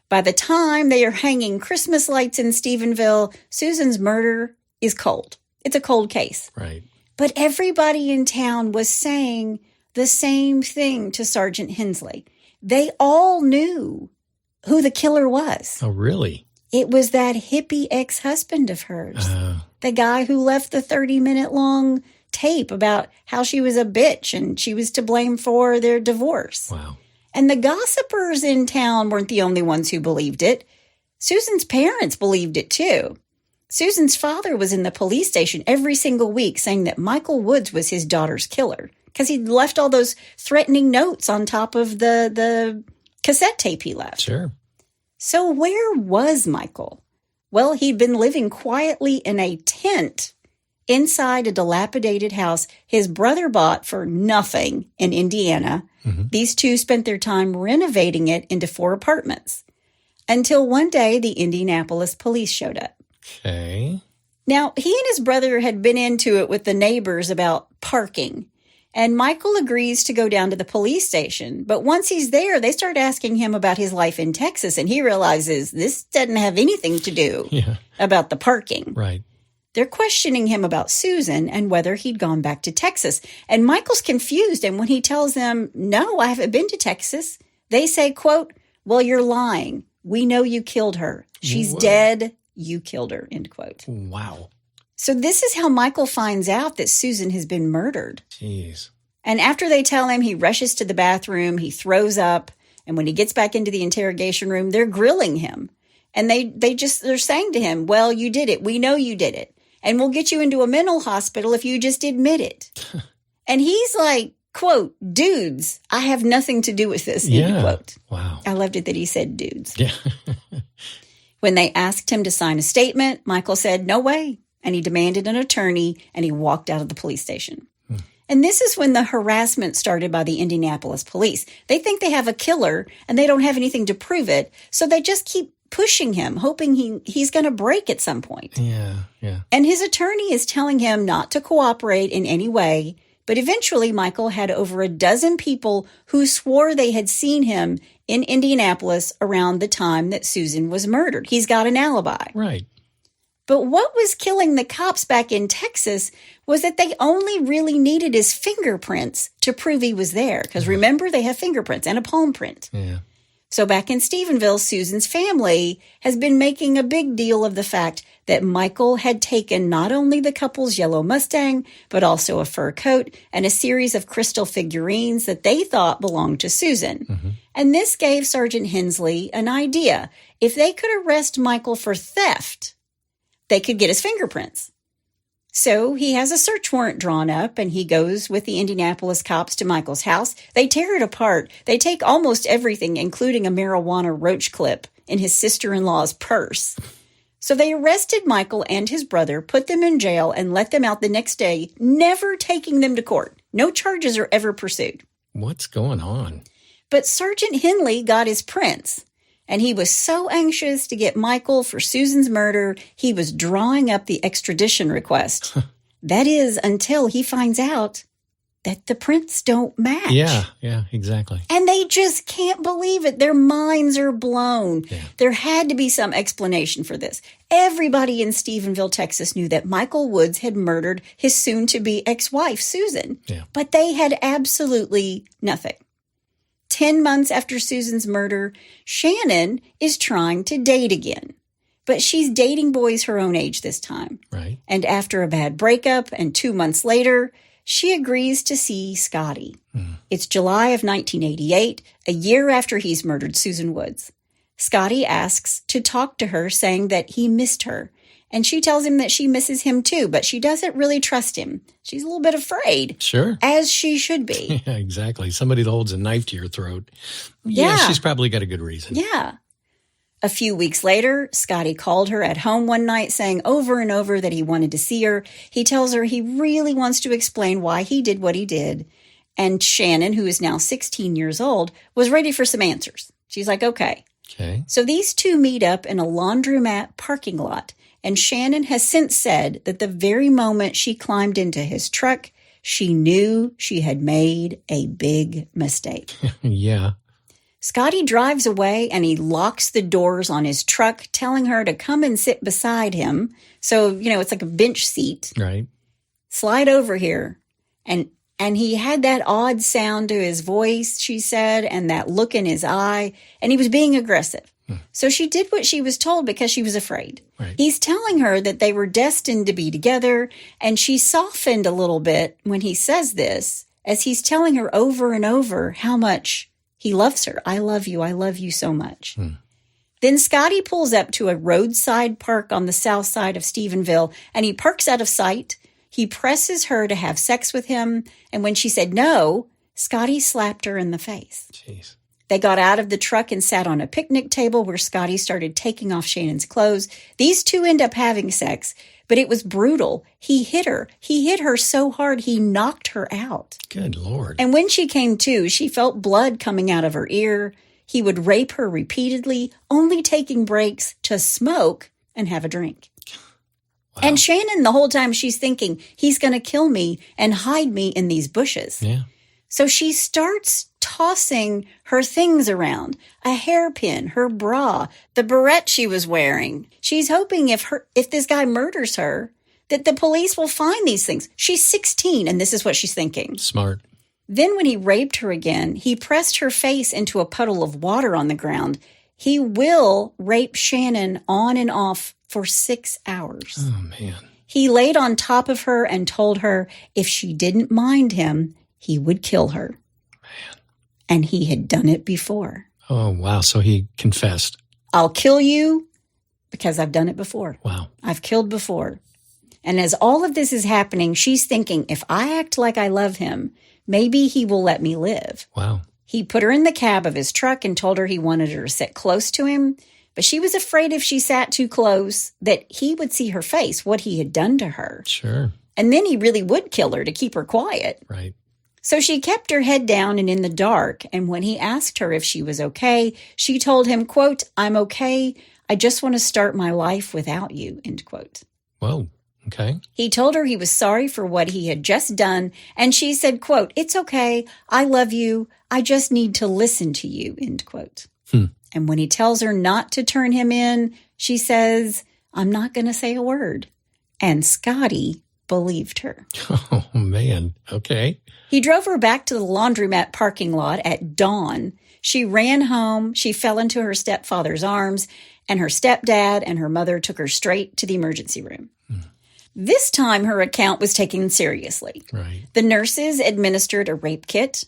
By the time they are hanging Christmas lights in Stephenville, Susan's murder is cold. It's a cold case. Right. But everybody in town was saying the same thing to Sergeant Hensley. They all knew who the killer was. Oh, really? It was that hippie ex-husband of hers. The guy who left the 30-minute-long tape about how she was a bitch and she was to blame for their divorce. Wow. And the gossipers in town weren't the only ones who believed it. Susan's parents believed it too. Susan's father was in the police station every single week saying that Michael Woods was his daughter's killer because he'd left all those threatening notes on top of the cassette tape he left. Sure. So where was Michael? Well, he'd been living quietly in a tent inside a dilapidated house his brother bought for nothing in Indiana. These two spent their time renovating it into 4 apartments until one day the Indianapolis police showed up. Okay. Now, he and his brother had been into it with the neighbors about parking, and Michael agrees to go down to the police station. But once he's there, they start asking him about his life in Texas, and he realizes this doesn't have anything to do about the parking. Right. They're questioning him about Susan and whether he'd gone back to Texas. And Michael's confused, and when he tells them, no, I haven't been to Texas, they say, quote, well, you're lying. We know you killed her. She's dead. You killed her, end quote. Wow. So this is how Michael finds out that Susan has been murdered. Jeez. And after they tell him, he rushes to the bathroom, he throws up, and when he gets back into the interrogation room, they're grilling him. And they're saying to him, well, you did it. We know you did it. And we'll get you into a mental hospital if you just admit it. And he's like, quote, dudes, I have nothing to do with this, end quote. Wow. I loved it that he said dudes. Yeah. When they asked him to sign a statement, Michael said, no way. And he demanded an attorney, and he walked out of the police station. And this is when the harassment started by the Indianapolis police. They think they have a killer, and they don't have anything to prove it, so they just keep pushing him, hoping he's going to break at some point. Yeah. And his attorney is telling him not to cooperate in any way, but eventually Michael had over a dozen people who swore they had seen him in Indianapolis around the time that Susan was murdered. He's got an alibi. Right. But what was killing the cops back in Texas was that they only really needed his fingerprints to prove he was there. Because remember, they have fingerprints and a palm print. Yeah. So back in Stephenville, Susan's family has been making a big deal of the fact that Michael had taken not only the couple's yellow Mustang, but also a fur coat and a series of crystal figurines that they thought belonged to Susan. And this gave Sergeant Hensley an idea. If they could arrest Michael for theft, they could get his fingerprints. So he has a search warrant drawn up, and he goes with the Indianapolis cops to Michael's house. They tear it apart. They take almost everything, including a marijuana roach clip in his sister-in-law's purse. So they arrested Michael and his brother, put them in jail, and let them out the next day, never taking them to court. No charges are ever pursued. What's going on? But Sergeant Henley got his prints. And he was so anxious to get Michael for Susan's murder, he was drawing up the extradition request. That is, until he finds out that the prints don't match. Yeah, exactly. And they just can't believe it. Their minds are blown. Yeah. There had to be some explanation for this. Everybody in Stephenville, Texas knew that Michael Woods had murdered his soon-to-be ex-wife, Susan. Yeah. But they had absolutely nothing. 10 months after Susan's murder, Shannon is trying to date again. But she's dating boys her own age this time. Right. And after a bad breakup and 2 months later, she agrees to see Scotty. It's July of 1988, a year after he's murdered Susan Woods. Scotty asks to talk to her, saying that he missed her. And she tells him that she misses him too, but she doesn't really trust him. She's a little bit afraid. Sure. As she should be. Yeah, exactly. Somebody that holds a knife to your throat. Yeah. She's probably got a good reason. Yeah. A few weeks later, Scotty called her at home one night, saying over and over that he wanted to see her. He tells her he really wants to explain why he did what he did. And Shannon, who is now 16 years old, was ready for some answers. She's like, okay. So these two meet up in a laundromat parking lot. And Shannon has since said that the very moment she climbed into his truck, she knew she had made a big mistake. Yeah. Scotty drives away and he locks the doors on his truck, telling her to come and sit beside him. So, it's like a bench seat. Right. Slide over here. And he had that odd sound to his voice, she said, and that look in his eye, and he was being aggressive. So she did what she was told because she was afraid. Right. He's telling her that they were destined to be together, and she softened a little bit when he says this, as he's telling her over and over how much he loves her. I love you so much. Then Scotty pulls up to a roadside park on the south side of Stephenville, and he parks out of sight. He presses her to have sex with him, and when she said no, Scotty slapped her in the face. Jeez. They got out of the truck and sat on a picnic table where Scotty started taking off Shannon's clothes. These two end up having sex, but it was brutal. He hit her. He hit her so hard he knocked her out. Good Lord. And when she came to, she felt blood coming out of her ear. He would rape her repeatedly, only taking breaks to smoke and have a drink. Wow. And Shannon, the whole time, she's thinking, he's going to kill me and hide me in these bushes. Yeah. So she starts tossing her things around, a hairpin, her bra, the barrette she was wearing. She's hoping if this guy murders her, that the police will find these things. She's 16, and this is what she's thinking. Smart. Then when he raped her again, he pressed her face into a puddle of water on the ground. He will rape Shannon on and off for 6 hours. Oh, man. He laid on top of her and told her if she didn't mind him, he would kill her. Man. And he had done it before. Oh, wow. So he confessed. I'll kill you because I've done it before. Wow. I've killed before. And as all of this is happening, she's thinking, if I act like I love him, maybe he will let me live. Wow. He put her in the cab of his truck and told her he wanted her to sit close to him. But she was afraid if she sat too close that he would see her face, what he had done to her. Sure. And then he really would kill her to keep her quiet. Right. So she kept her head down and in the dark. And when he asked her if she was okay, she told him, quote, I'm okay. I just want to start my life without you, end quote. Whoa. Okay. He told her he was sorry for what he had just done. And she said, quote, it's okay. I love you. I just need to listen to you, end quote. And when he tells her not to turn him in, she says, I'm not going to say a word. And Scotty believed her. Oh, man. Okay. He drove her back to the laundromat parking lot at dawn. She ran home. She fell into her stepfather's arms, and her stepdad and her mother took her straight to the emergency room. This time, her account was taken seriously. Right. The nurses administered a rape kit.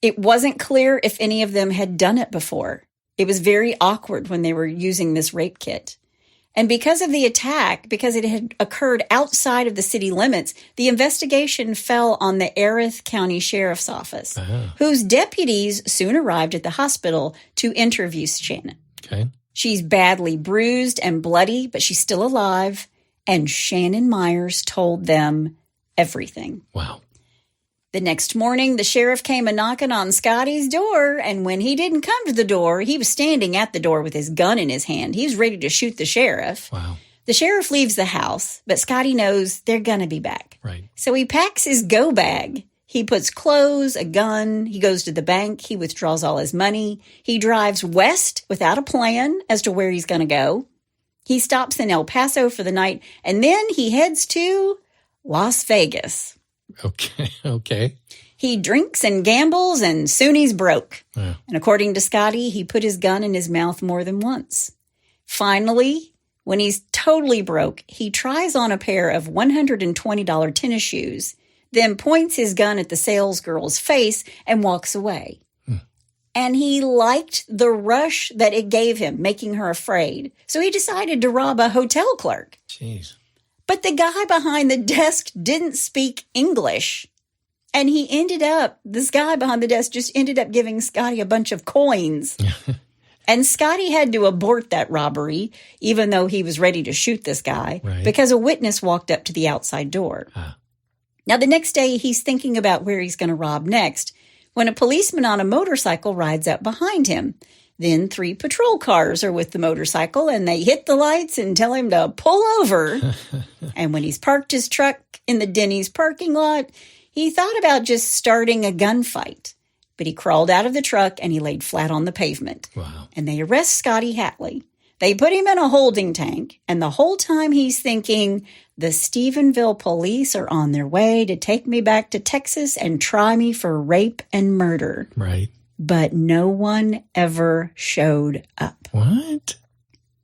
It wasn't clear if any of them had done it before. It was very awkward when they were using this rape kit. And because of the attack, because it had occurred outside of the city limits, the investigation fell on the Erath County Sheriff's Office, whose deputies soon arrived at the hospital to interview Shannon. Okay. She's badly bruised and bloody, but she's still alive. And Shannon Myers told them everything. Wow. The next morning, the sheriff came a-knocking on Scotty's door, and when he didn't come to the door, he was standing at the door with his gun in his hand. He was ready to shoot the sheriff. Wow. The sheriff leaves the house, but Scotty knows they're going to be back. Right. So he packs his go bag. He puts clothes, a gun. He goes to the bank. He withdraws all his money. He drives west without a plan as to where he's going to go. He stops in El Paso for the night, and then he heads to Las Vegas. Okay. He drinks and gambles, and soon he's broke. Yeah. And according to Scotty, he put his gun in his mouth more than once. Finally, when he's totally broke, he tries on a pair of $120 tennis shoes, then points his gun at the salesgirl's face and walks away. and he liked the rush that it gave him, making her afraid. So he decided to rob a hotel clerk. Jeez. But the guy behind the desk didn't speak English. And this guy behind the desk just ended up giving Scotty a bunch of coins. And Scotty had to abort that robbery, even though he was ready to shoot this guy, because a witness walked up to the outside door. Now, the next day, he's thinking about where he's going to rob next, when a policeman on a motorcycle rides up behind him. Then 3 patrol cars are with the motorcycle, and they hit the lights and tell him to pull over. And when he's parked his truck in the Denny's parking lot, he thought about just starting a gunfight. But he crawled out of the truck and he laid flat on the pavement. Wow. And they arrest Scotty Hatley. They put him in a holding tank, and the whole time he's thinking, the Stephenville police are on their way to take me back to Texas and try me for rape and murder. Right. But no one ever showed up. What?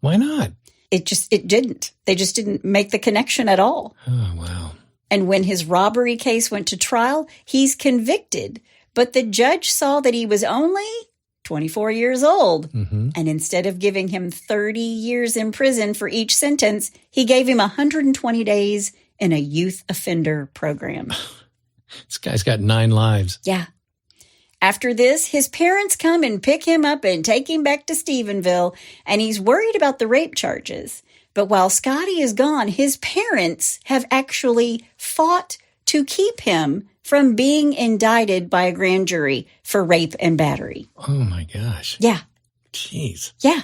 Why not? It didn't. They just didn't make the connection at all. Oh, wow. And when his robbery case went to trial, he's convicted. But the judge saw that he was only 24 years old. Mm-hmm. And instead of giving him 30 years in prison for each sentence, he gave him 120 days in a youth offender program. This guy's got 9 lives. Yeah. After this, his parents come and pick him up and take him back to Stephenville, and he's worried about the rape charges. But while Scotty is gone, his parents have actually fought to keep him from being indicted by a grand jury for rape and battery. Oh, my gosh. Yeah. Jeez. Yeah.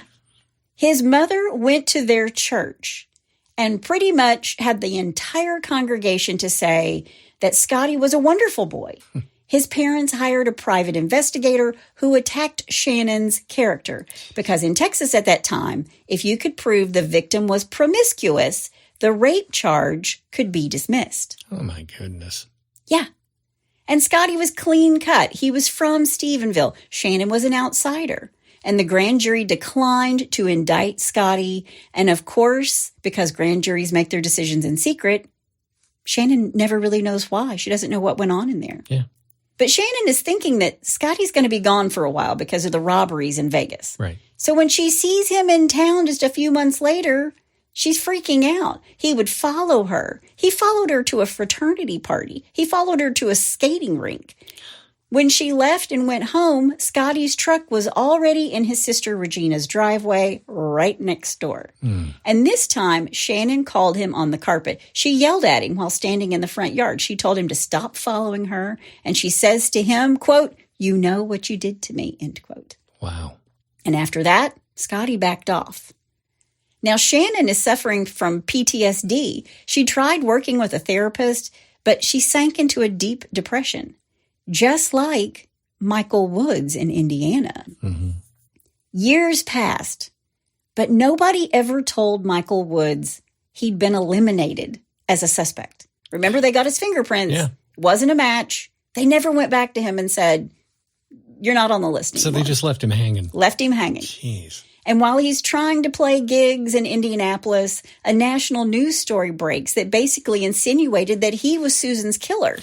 His mother went to their church and pretty much had the entire congregation to say that Scotty was a wonderful boy. His parents hired a private investigator who attacked Shannon's character because in Texas at that time, if you could prove the victim was promiscuous, the rape charge could be dismissed. Oh, my goodness. Yeah. And Scotty was clean cut. He was from Stephenville. Shannon was an outsider. And the grand jury declined to indict Scotty. And of course, because grand juries make their decisions in secret, Shannon never really knows why. She doesn't know what went on in there. Yeah. But Shannon is thinking that Scotty's going to be gone for a while because of the robberies in Vegas. Right. So when she sees him in town just a few months later, she's freaking out. He would follow her. He followed her to a fraternity party. He followed her to a skating rink. When she left and went home, Scotty's truck was already in his sister Regina's driveway right next door. And this time, Shannon called him on the carpet. She yelled at him while standing in the front yard. She told him to stop following her. And she says to him, quote, "You know what you did to me," end quote. Wow. And after that, Scotty backed off. Now, Shannon is suffering from PTSD. She tried working with a therapist, but she sank into a deep depression, just like Michael Woods in Indiana. Mm-hmm. Years passed, but nobody ever told Michael Woods he'd been eliminated as a suspect. Remember, they got his fingerprints. Yeah. Wasn't a match. They never went back to him and said, "You're not on the list anymore." So they just left him hanging. Left him hanging. Jeez. And while he's trying to play gigs in Indianapolis, a national news story breaks that basically insinuated that he was Susan's killer.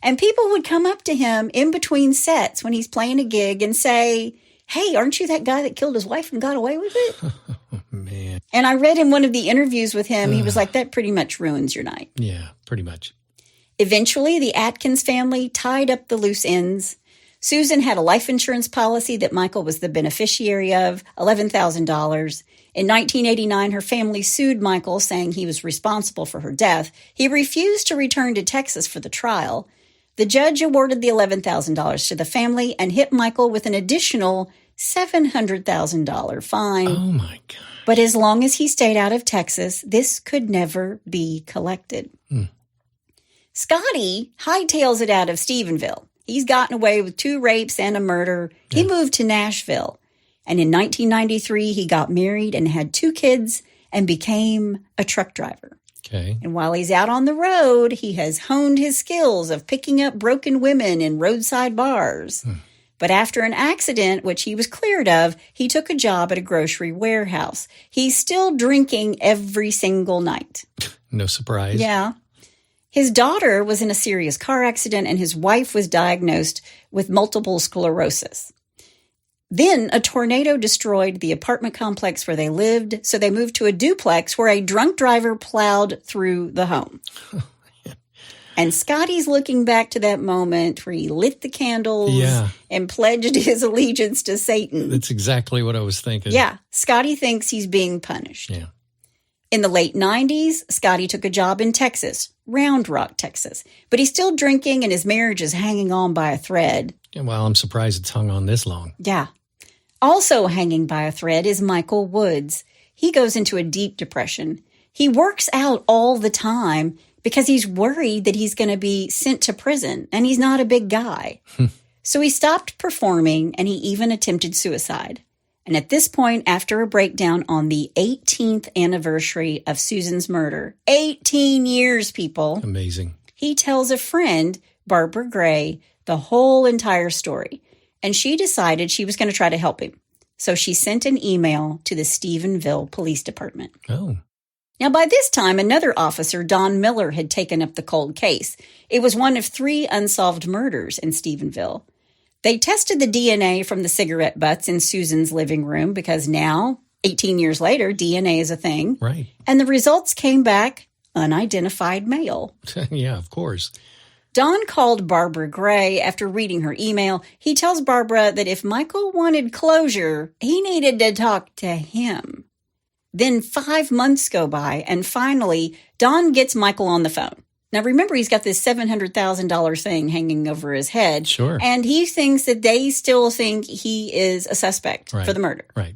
And people would come up to him in between sets when he's playing a gig and say, "Hey, aren't you that guy that killed his wife and got away with it?" Oh, man. And I read in one of the interviews with him, he was like, "That pretty much ruins your night." Yeah, pretty much. Eventually, the Atkins family tied up the loose ends. Susan had a life insurance policy that Michael was the beneficiary of, $11,000. In 1989, her family sued Michael, saying he was responsible for her death. He refused to return to Texas for the trial. The judge awarded the $11,000 to the family and hit Michael with an additional $700,000 fine. Oh, my God. But as long as he stayed out of Texas, this could never be collected. Scotty hightails it out of Stephenville. He's gotten away with 2 rapes and a murder. He moved to Nashville. And in 1993, he got married and had 2 kids and became a truck driver. Okay. And while he's out on the road, he has honed his skills of picking up broken women in roadside bars. But after an accident, which he was cleared of, he took a job at a grocery warehouse. He's still drinking every single night. No surprise. Yeah. His daughter was in a serious car accident, and his wife was diagnosed with multiple sclerosis. Then a tornado destroyed the apartment complex where they lived, so they moved to a duplex where a drunk driver plowed through the home. And Scotty's looking back to that moment where he lit the candles and pledged his allegiance to Satan. That's exactly what I was thinking. Yeah, Scotty thinks he's being punished. Yeah. In the late 90s, Scotty took a job in Texas, Round Rock, Texas. But he's still drinking and his marriage is hanging on by a thread. Yeah, well, I'm surprised it's hung on this long. Yeah. Also hanging by a thread is Michael Woods. He goes into a deep depression. He works out all the time because he's worried that he's going to be sent to prison, and he's not a big guy. So he stopped performing, and he even attempted suicide. And at this point, after a breakdown on the 18th anniversary of Susan's murder, 18 years, people. Amazing. He tells a friend, Barbara Gray, the whole entire story. And she decided she was going to try to help him. So she sent an email to the Stephenville Police Department. Oh. Now, by this time, another officer, Don Miller, had taken up the cold case. It was one of 3 unsolved murders in Stephenville. They tested the DNA from the cigarette butts in Susan's living room because now, 18 years later, DNA is a thing. Right. And the results came back unidentified male. Yeah, of course. Don called Barbara Gray after reading her email. He tells Barbara that if Michael wanted closure, he needed to talk to him. Then 5 months go by, and finally, Don gets Michael on the phone. Now, remember, he's got this $700,000 thing hanging over his head. Sure. And he thinks that they still think he is a suspect for the murder. Right.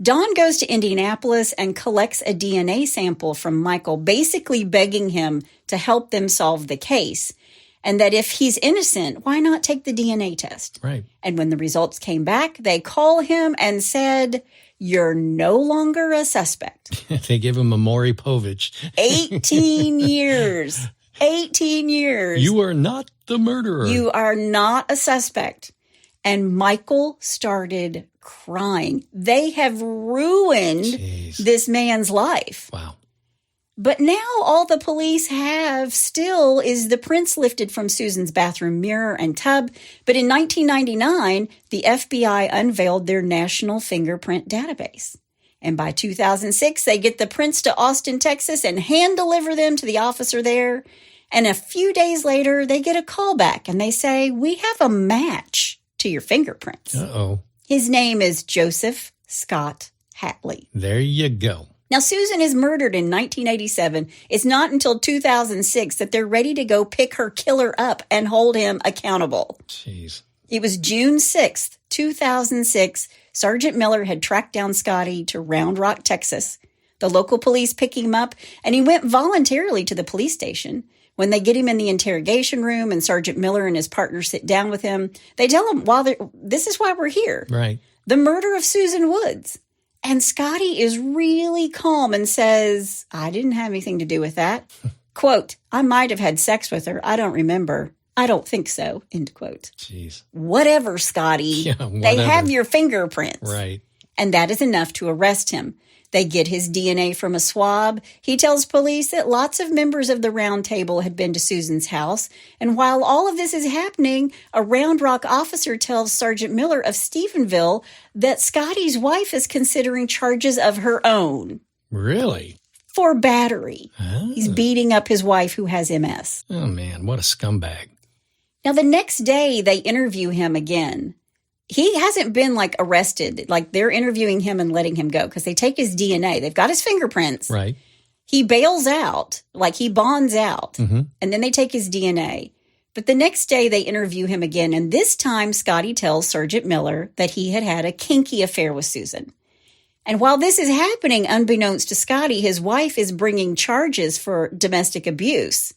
Don goes to Indianapolis and collects a DNA sample from Michael, basically begging him to help them solve the case. And that if he's innocent, why not take the DNA test? Right. And when the results came back, they call him and said, "You're no longer a suspect." They give him a Maury Povich. 18 years. 18 years. You are not the murderer. You are not a suspect. And Michael started crying. They have ruined this man's life. Wow. But now all the police have still is the prints lifted from Susan's bathroom mirror and tub. But in 1999, the FBI unveiled their national fingerprint database. And by 2006, they get the prints to Austin, Texas, and hand deliver them to the officer there. And a few days later, they get a call back and they say, "We have a match to your fingerprints." Uh-oh. His name is Joseph Scott Hatley. There you go. Now, Susan is murdered in 1987. It's not until 2006 that they're ready to go pick her killer up and hold him accountable. Jeez. It was June 6th, 2006. Sergeant Miller had tracked down Scotty to Round Rock, Texas. The local police pick him up, and he went voluntarily to the police station. When they get him in the interrogation room and Sergeant Miller and his partner sit down with him, they tell him, this is why we're here. Right. The murder of Susan Woods. And Scotty is really calm and says, "I didn't have anything to do with that." Quote, "I might have had sex with her. I don't remember. I don't think so." End quote. Jeez. Whatever, Scotty. Yeah, whatever. They have your fingerprints. Right. And that is enough to arrest him. They get his DNA from a swab. He tells police that lots of members of the Round Table had been to Susan's house. And while all of this is happening, a Round Rock officer tells Sergeant Miller of Stephenville that Scotty's wife is considering charges of her own. Really? For battery. Oh. He's beating up his wife who has MS. Oh, man, what a scumbag. Now, the next day, they interview him again. He hasn't been, arrested. They're interviewing him and letting him go because they take his DNA. They've got his fingerprints. Right. He bails out, he bonds out, Mm-hmm. and then they take his DNA. But the next day, they interview him again, and this time, Scotty tells Sergeant Miller that he had had a kinky affair with Susan. And while this is happening, unbeknownst to Scotty, his wife is bringing charges for domestic abuse.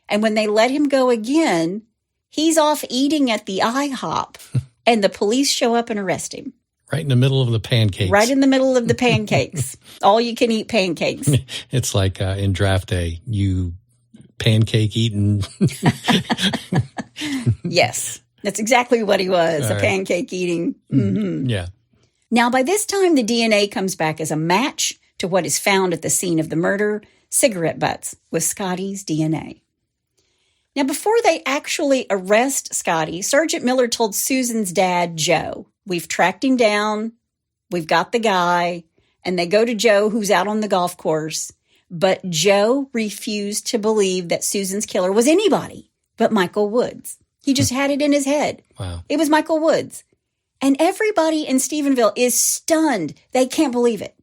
And when they let him go again, he's off eating at the IHOP. And the police show up and arrest him. Right in the middle of the pancakes. Right in the middle of the pancakes. All you can eat pancakes. It's like in draft day, you pancake eating. Yes, that's exactly what he was, a pancake eating. Mm-hmm. Yeah. Now, by this time, the DNA comes back as a match to what is found at the scene of the murder, cigarette butts with Scotty's DNA. Now, before they actually arrest Scotty, Sergeant Miller told Susan's dad, Joe, we've tracked him down, we've got the guy, and they go to Joe, who's out on the golf course. But Joe refused to believe that Susan's killer was anybody but Michael Woods. He just had it in his head. Wow. It was Michael Woods. And everybody in Stephenville is stunned. They can't believe it.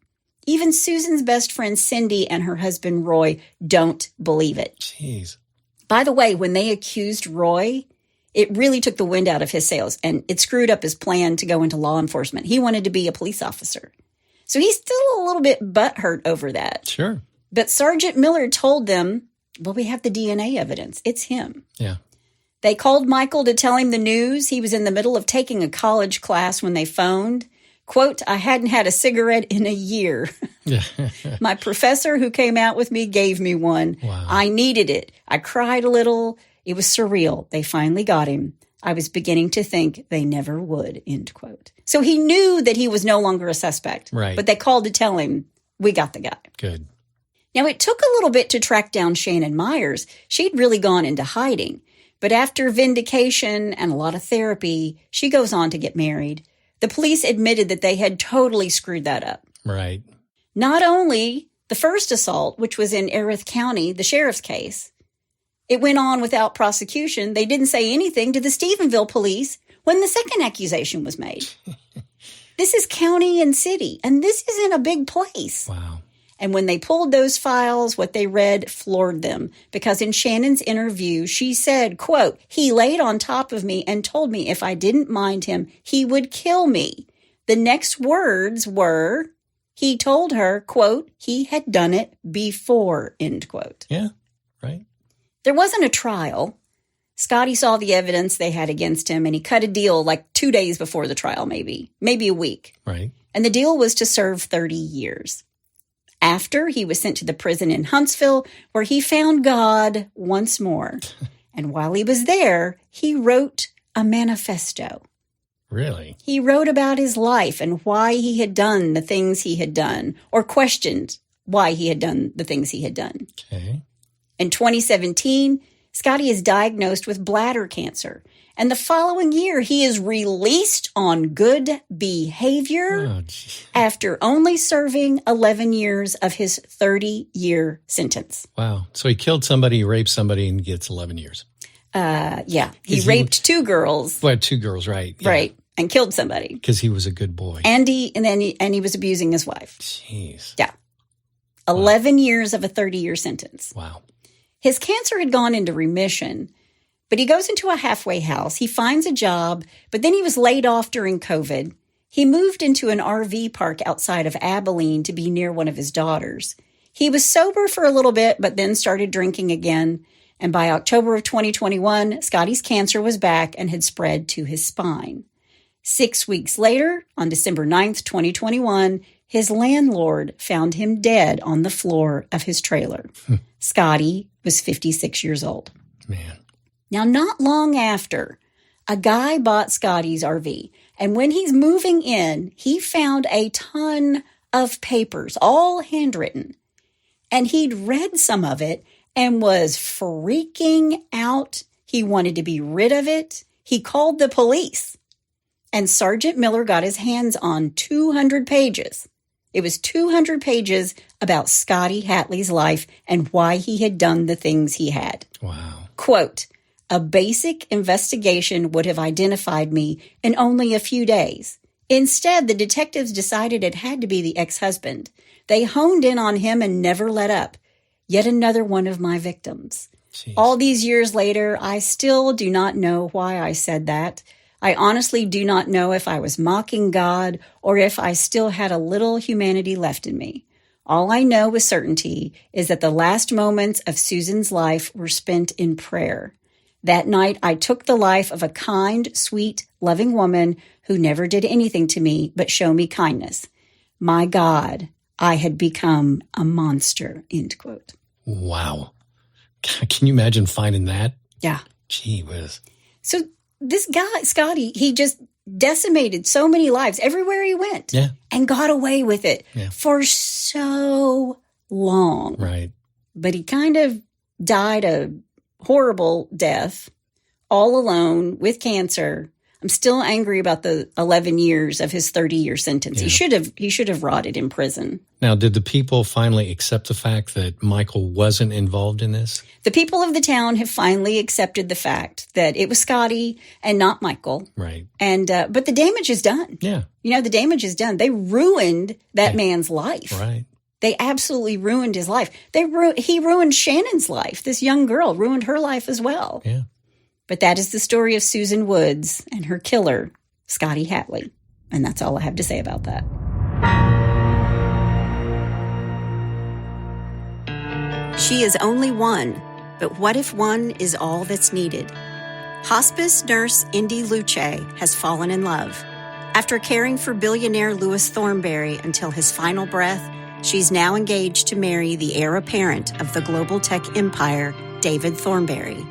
Even Susan's best friend, Cindy, and her husband, Roy, don't believe it. Jeez. By the way, when they accused Roy, it really took the wind out of his sails, and it screwed up his plan to go into law enforcement. He wanted to be a police officer. So he's still a little bit butthurt over that. Sure. But Sergeant Miller told them, well, we have the DNA evidence. It's him. Yeah. They called Michael to tell him the news. He was in the middle of taking a college class when they phoned. Quote, I hadn't had a cigarette in a year. My professor who came out with me gave me one. Wow. I needed it. I cried a little. It was surreal. They finally got him. I was beginning to think they never would, end quote. So he knew that he was no longer a suspect. Right. But they called to tell him, we got the guy. Good. Now, it took a little bit to track down Shannon Myers. She'd really gone into hiding. But after vindication and a lot of therapy, she goes on to get married. The police admitted that they had totally screwed that up. Right. Not only the first assault, which was in Erath County, the sheriff's case, it went on without prosecution. They didn't say anything to the Stephenville police when the second accusation was made. This is county and city, and this is in a big place. Wow. And when they pulled those files, what they read floored them. Because in Shannon's interview, she said, quote, he laid on top of me and told me if I didn't mind him, he would kill me. The next words were, he told her, quote, he had done it before, end quote. Yeah, right. There wasn't a trial. Scotty saw the evidence they had against him, and he cut a deal like 2 days before the trial, maybe a week. Right. And the deal was to serve 30 years. After, he was sent to the prison in Huntsville, where he found God once more. And while he was there, he wrote a manifesto. Really? He wrote about his life and why he had done the things he had done, or questioned why he had done the things he had done. Okay. In 2017, Scotty is diagnosed with bladder cancer. And the following year, he is released on good behavior after only serving 11 years of his 30-year sentence. Wow. So he killed somebody, raped somebody, and gets 11 years. Yeah. He raped two girls. Well, two girls, right. Yeah. Right. And killed somebody. Because he was a good boy. And he was abusing his wife. Jeez. Yeah. 11 years of a 30-year sentence. Wow. His cancer had gone into remission. But he goes into a halfway house. He finds a job, but then he was laid off during COVID. He moved into an RV park outside of Abilene to be near one of his daughters. He was sober for a little bit, but then started drinking again. And by October of 2021, Scotty's cancer was back and had spread to his spine. 6 weeks later, on December 9th, 2021, his landlord found him dead on the floor of his trailer. Scotty was 56 years old. Man. Now, not long after, a guy bought Scotty's RV, and when he's moving in, he found a ton of papers, all handwritten, and he'd read some of it and was freaking out. He wanted to be rid of it. He called the police, and Sergeant Miller got his hands on 200 pages. It was 200 pages about Scotty Hatley's life and why he had done the things he had. Wow. Quote, a basic investigation would have identified me in only a few days. Instead, the detectives decided it had to be the ex-husband. They honed in on him and never let up. Yet another one of my victims. Jeez. All these years later, I still do not know why I said that. I honestly do not know if I was mocking God or if I still had a little humanity left in me. All I know with certainty is that the last moments of Susan's life were spent in prayer. That night, I took the life of a kind, sweet, loving woman who never did anything to me but show me kindness. My God, I had become a monster, end quote. Wow. Can you imagine finding that? Yeah. Gee whiz. So this guy, Scotty, he just decimated so many lives everywhere he went. Yeah. And got away with it for so long. Right. But he kind of died a horrible death, all alone with cancer. I'm still angry about the 11 years of his 30-year sentence. Yeah. He should have rotted in prison. Now, did the people finally accept the fact that Michael wasn't involved in this? The people of the town have finally accepted the fact that it was Scotty and not Michael. Right. And but the damage is done. Yeah. The damage is done. They ruined that man's life. Right. They absolutely ruined his life. He ruined Shannon's life. This young girl ruined her life as well. Yeah. But that is the story of Susan Woods and her killer, Scotty Hatley. And that's all I have to say about that. She is only one, but what if one is all that's needed? Hospice nurse Indy Luce has fallen in love. After caring for billionaire Louis Thornberry until his final breath, she's now engaged to marry the heir apparent of the global tech empire, David Thornberry.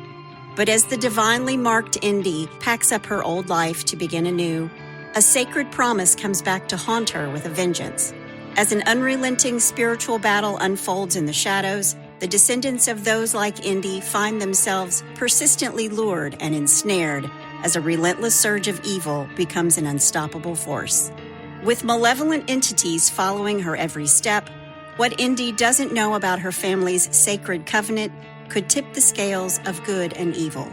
But as the divinely marked Indy packs up her old life to begin anew, a sacred promise comes back to haunt her with a vengeance. As an unrelenting spiritual battle unfolds in the shadows, the descendants of those like Indy find themselves persistently lured and ensnared as a relentless surge of evil becomes an unstoppable force. With malevolent entities following her every step, what Indy doesn't know about her family's sacred covenant could tip the scales of good and evil.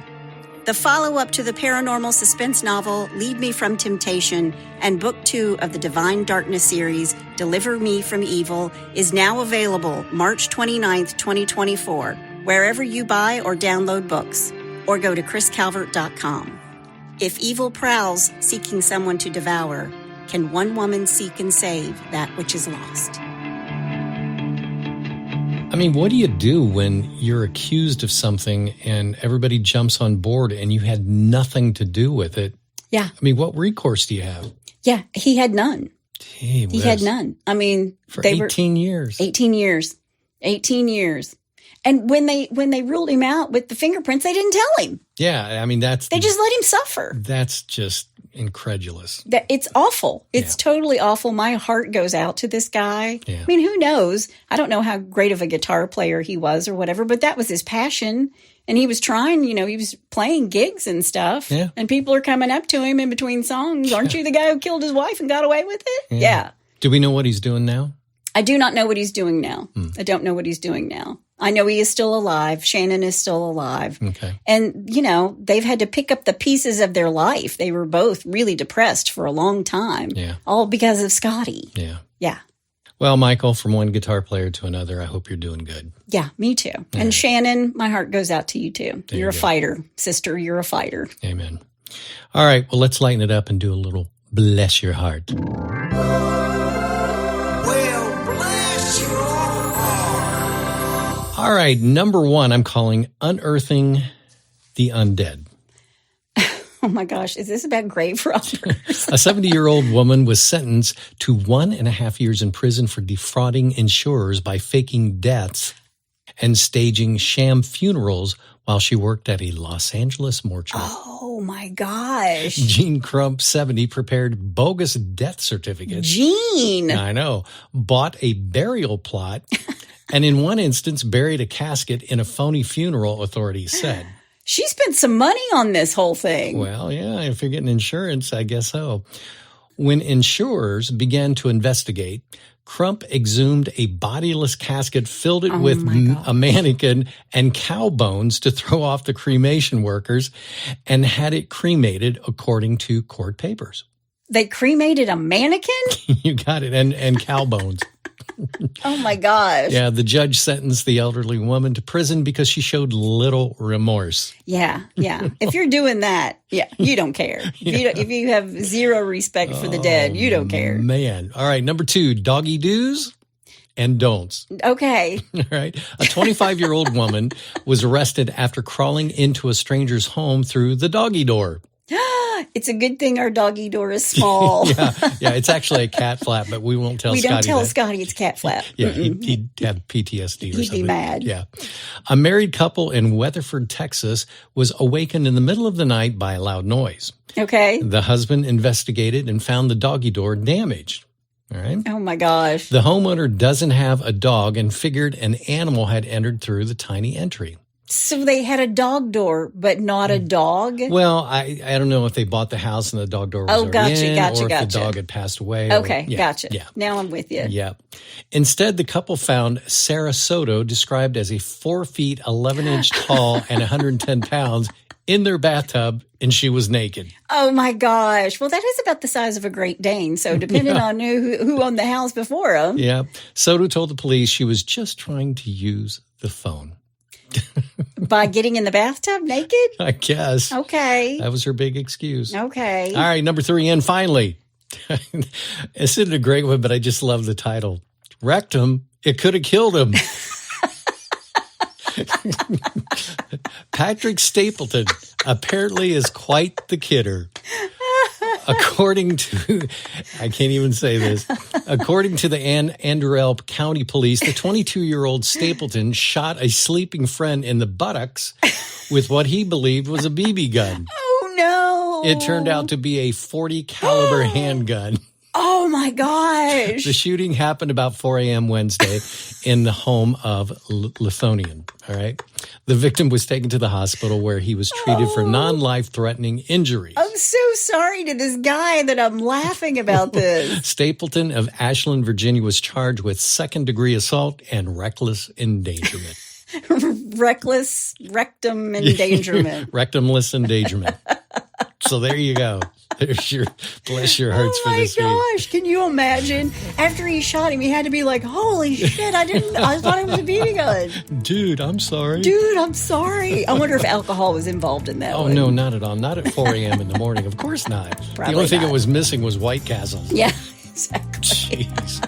The follow-up to the paranormal suspense novel Lead Me From Temptation and Book 2 of the Divine Darkness series, Deliver Me From Evil, is now available March 29th, 2024, wherever you buy or download books, or go to chriscalvert.com. If evil prowls seeking someone to devour, can one woman seek and save that which is lost? I mean, what do you do when you're accused of something and everybody jumps on board and you had nothing to do with it? Yeah. I mean, what recourse do you have? Yeah, he had none. Gee whiz. He had none. I mean, For 18 years. 18 years. 18 years. And when they ruled him out with the fingerprints, they didn't tell him. Yeah, I mean, They just let him suffer. That's just incredulous. It's awful. It's totally awful. My heart goes out to this guy. Yeah. I mean, who knows? I don't know how great of a guitar player he was or whatever, but that was his passion. And he was trying, he was playing gigs and stuff. Yeah. And people are coming up to him in between songs. Aren't you the guy who killed his wife and got away with it? Yeah. Do we know what he's doing now? I do not know what he's doing now. I don't know what he's doing now. I know he is still alive. Shannon is still alive. Okay. And, they've had to pick up the pieces of their life. They were both really depressed for a long time. Yeah. All because of Scotty. Yeah. Yeah. Well, Michael, from one guitar player to another, I hope you're doing good. Yeah, me too. Yeah. And Shannon, my heart goes out to you too. You're a fighter. Sister, you're a fighter. Amen. All right. Well, let's lighten it up and do a little bless your heart. All right, number one, I'm calling Unearthing the Undead. Oh my gosh, is this about grave robbers? A 70-year-old woman was sentenced to 1.5 years in prison for defrauding insurers by faking deaths and staging sham funerals while she worked at a Los Angeles mortuary. Oh my gosh. Jean Crump, 70, prepared bogus death certificates. Jean! I know. Bought a burial plot and in one instance buried a casket in a phony funeral, authorities said. She spent some money on this whole thing. Well, yeah, if you're getting insurance, I guess so. When insurers began to investigate, Crump exhumed a bodiless casket, filled it with a mannequin and cow bones to throw off the cremation workers, and had it cremated according to court papers. They cremated a mannequin? You got it, and cow bones. Oh my gosh. Yeah, the judge sentenced the elderly woman to prison because she showed little remorse. Yeah. If you're doing that, you don't care. If you have zero respect for the dead, you don't care. Man. All right, number two, doggy do's and don'ts. Okay. All right. A 25-year-old woman was arrested after crawling into a stranger's home through the doggy door. It's a good thing our doggy door is small. Yeah, it's actually a cat flap, but we won't tell Scotty. We don't tell that. Scotty it's cat flap. Yeah, he'd have PTSD or something. He'd be mad. Yeah. A married couple in Weatherford, Texas, was awakened in the middle of the night by a loud noise. Okay. The husband investigated and found the doggy door damaged. All right. Oh, my gosh. The homeowner doesn't have a dog and figured an animal had entered through the tiny entry. So they had a dog door, but not a dog? Well, I don't know if they bought the house and the dog door was already in, or if the dog had passed away. Okay, yeah, gotcha. Yeah. Now I'm with you. Yeah. Instead, the couple found Sarah Soto, described as a 4 feet, 11 inch tall and 110 pounds, in their bathtub, and she was naked. Oh, my gosh. Well, that is about the size of a Great Dane, so depending on who owned the house before him. Yeah. Soto told the police she was just trying to use the phone. By getting in the bathtub naked? I guess. Okay. That was her big excuse. Okay. All right, number 3, and finally. This isn't a great one, but I just love the title. Wrecked him. It could have killed him. Patrick Stapleton apparently is quite the kidder. According to, I can't even say this, according to the Andrell County Police, the 22-year-old Stapleton shot a sleeping friend in the buttocks with what he believed was a BB gun. Oh, no. It turned out to be a .40 caliber handgun. Oh, my gosh. The shooting happened about 4 a.m. Wednesday in the home of Lithonian. All right. The victim was taken to the hospital where he was treated for non-life-threatening injuries. I'm so sorry to this guy that I'm laughing about this. Stapleton of Ashland, Virginia, was charged with second-degree assault and reckless endangerment. Reckless rectum endangerment. Rectumless endangerment. So there you go. There's your bless your hearts for this week. Oh my gosh, can you imagine? After he shot him, he had to be like, holy shit, I thought it was a BB gun. Dude, I'm sorry. I wonder if alcohol was involved in that Oh, one. no, not at all. Not at 4 a.m. in the morning. Of course not. Probably the only thing not. that was missing was White Castles. Yeah, exactly. Jeez.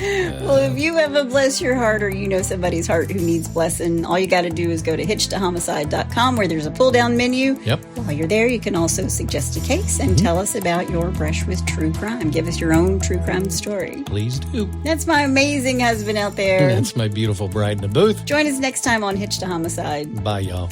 Well, if you have a bless your heart or you know somebody's heart who needs blessing, all you got to do is go to hitchtohomicide.com where there's a pull-down menu. Yep. While you're there, you can also suggest a case and tell us about your brush with true crime. Give us your own true crime story. Please do. That's my amazing husband out there. That's my beautiful bride in the booth. Join us next time on Hitch to Homicide. Bye, y'all.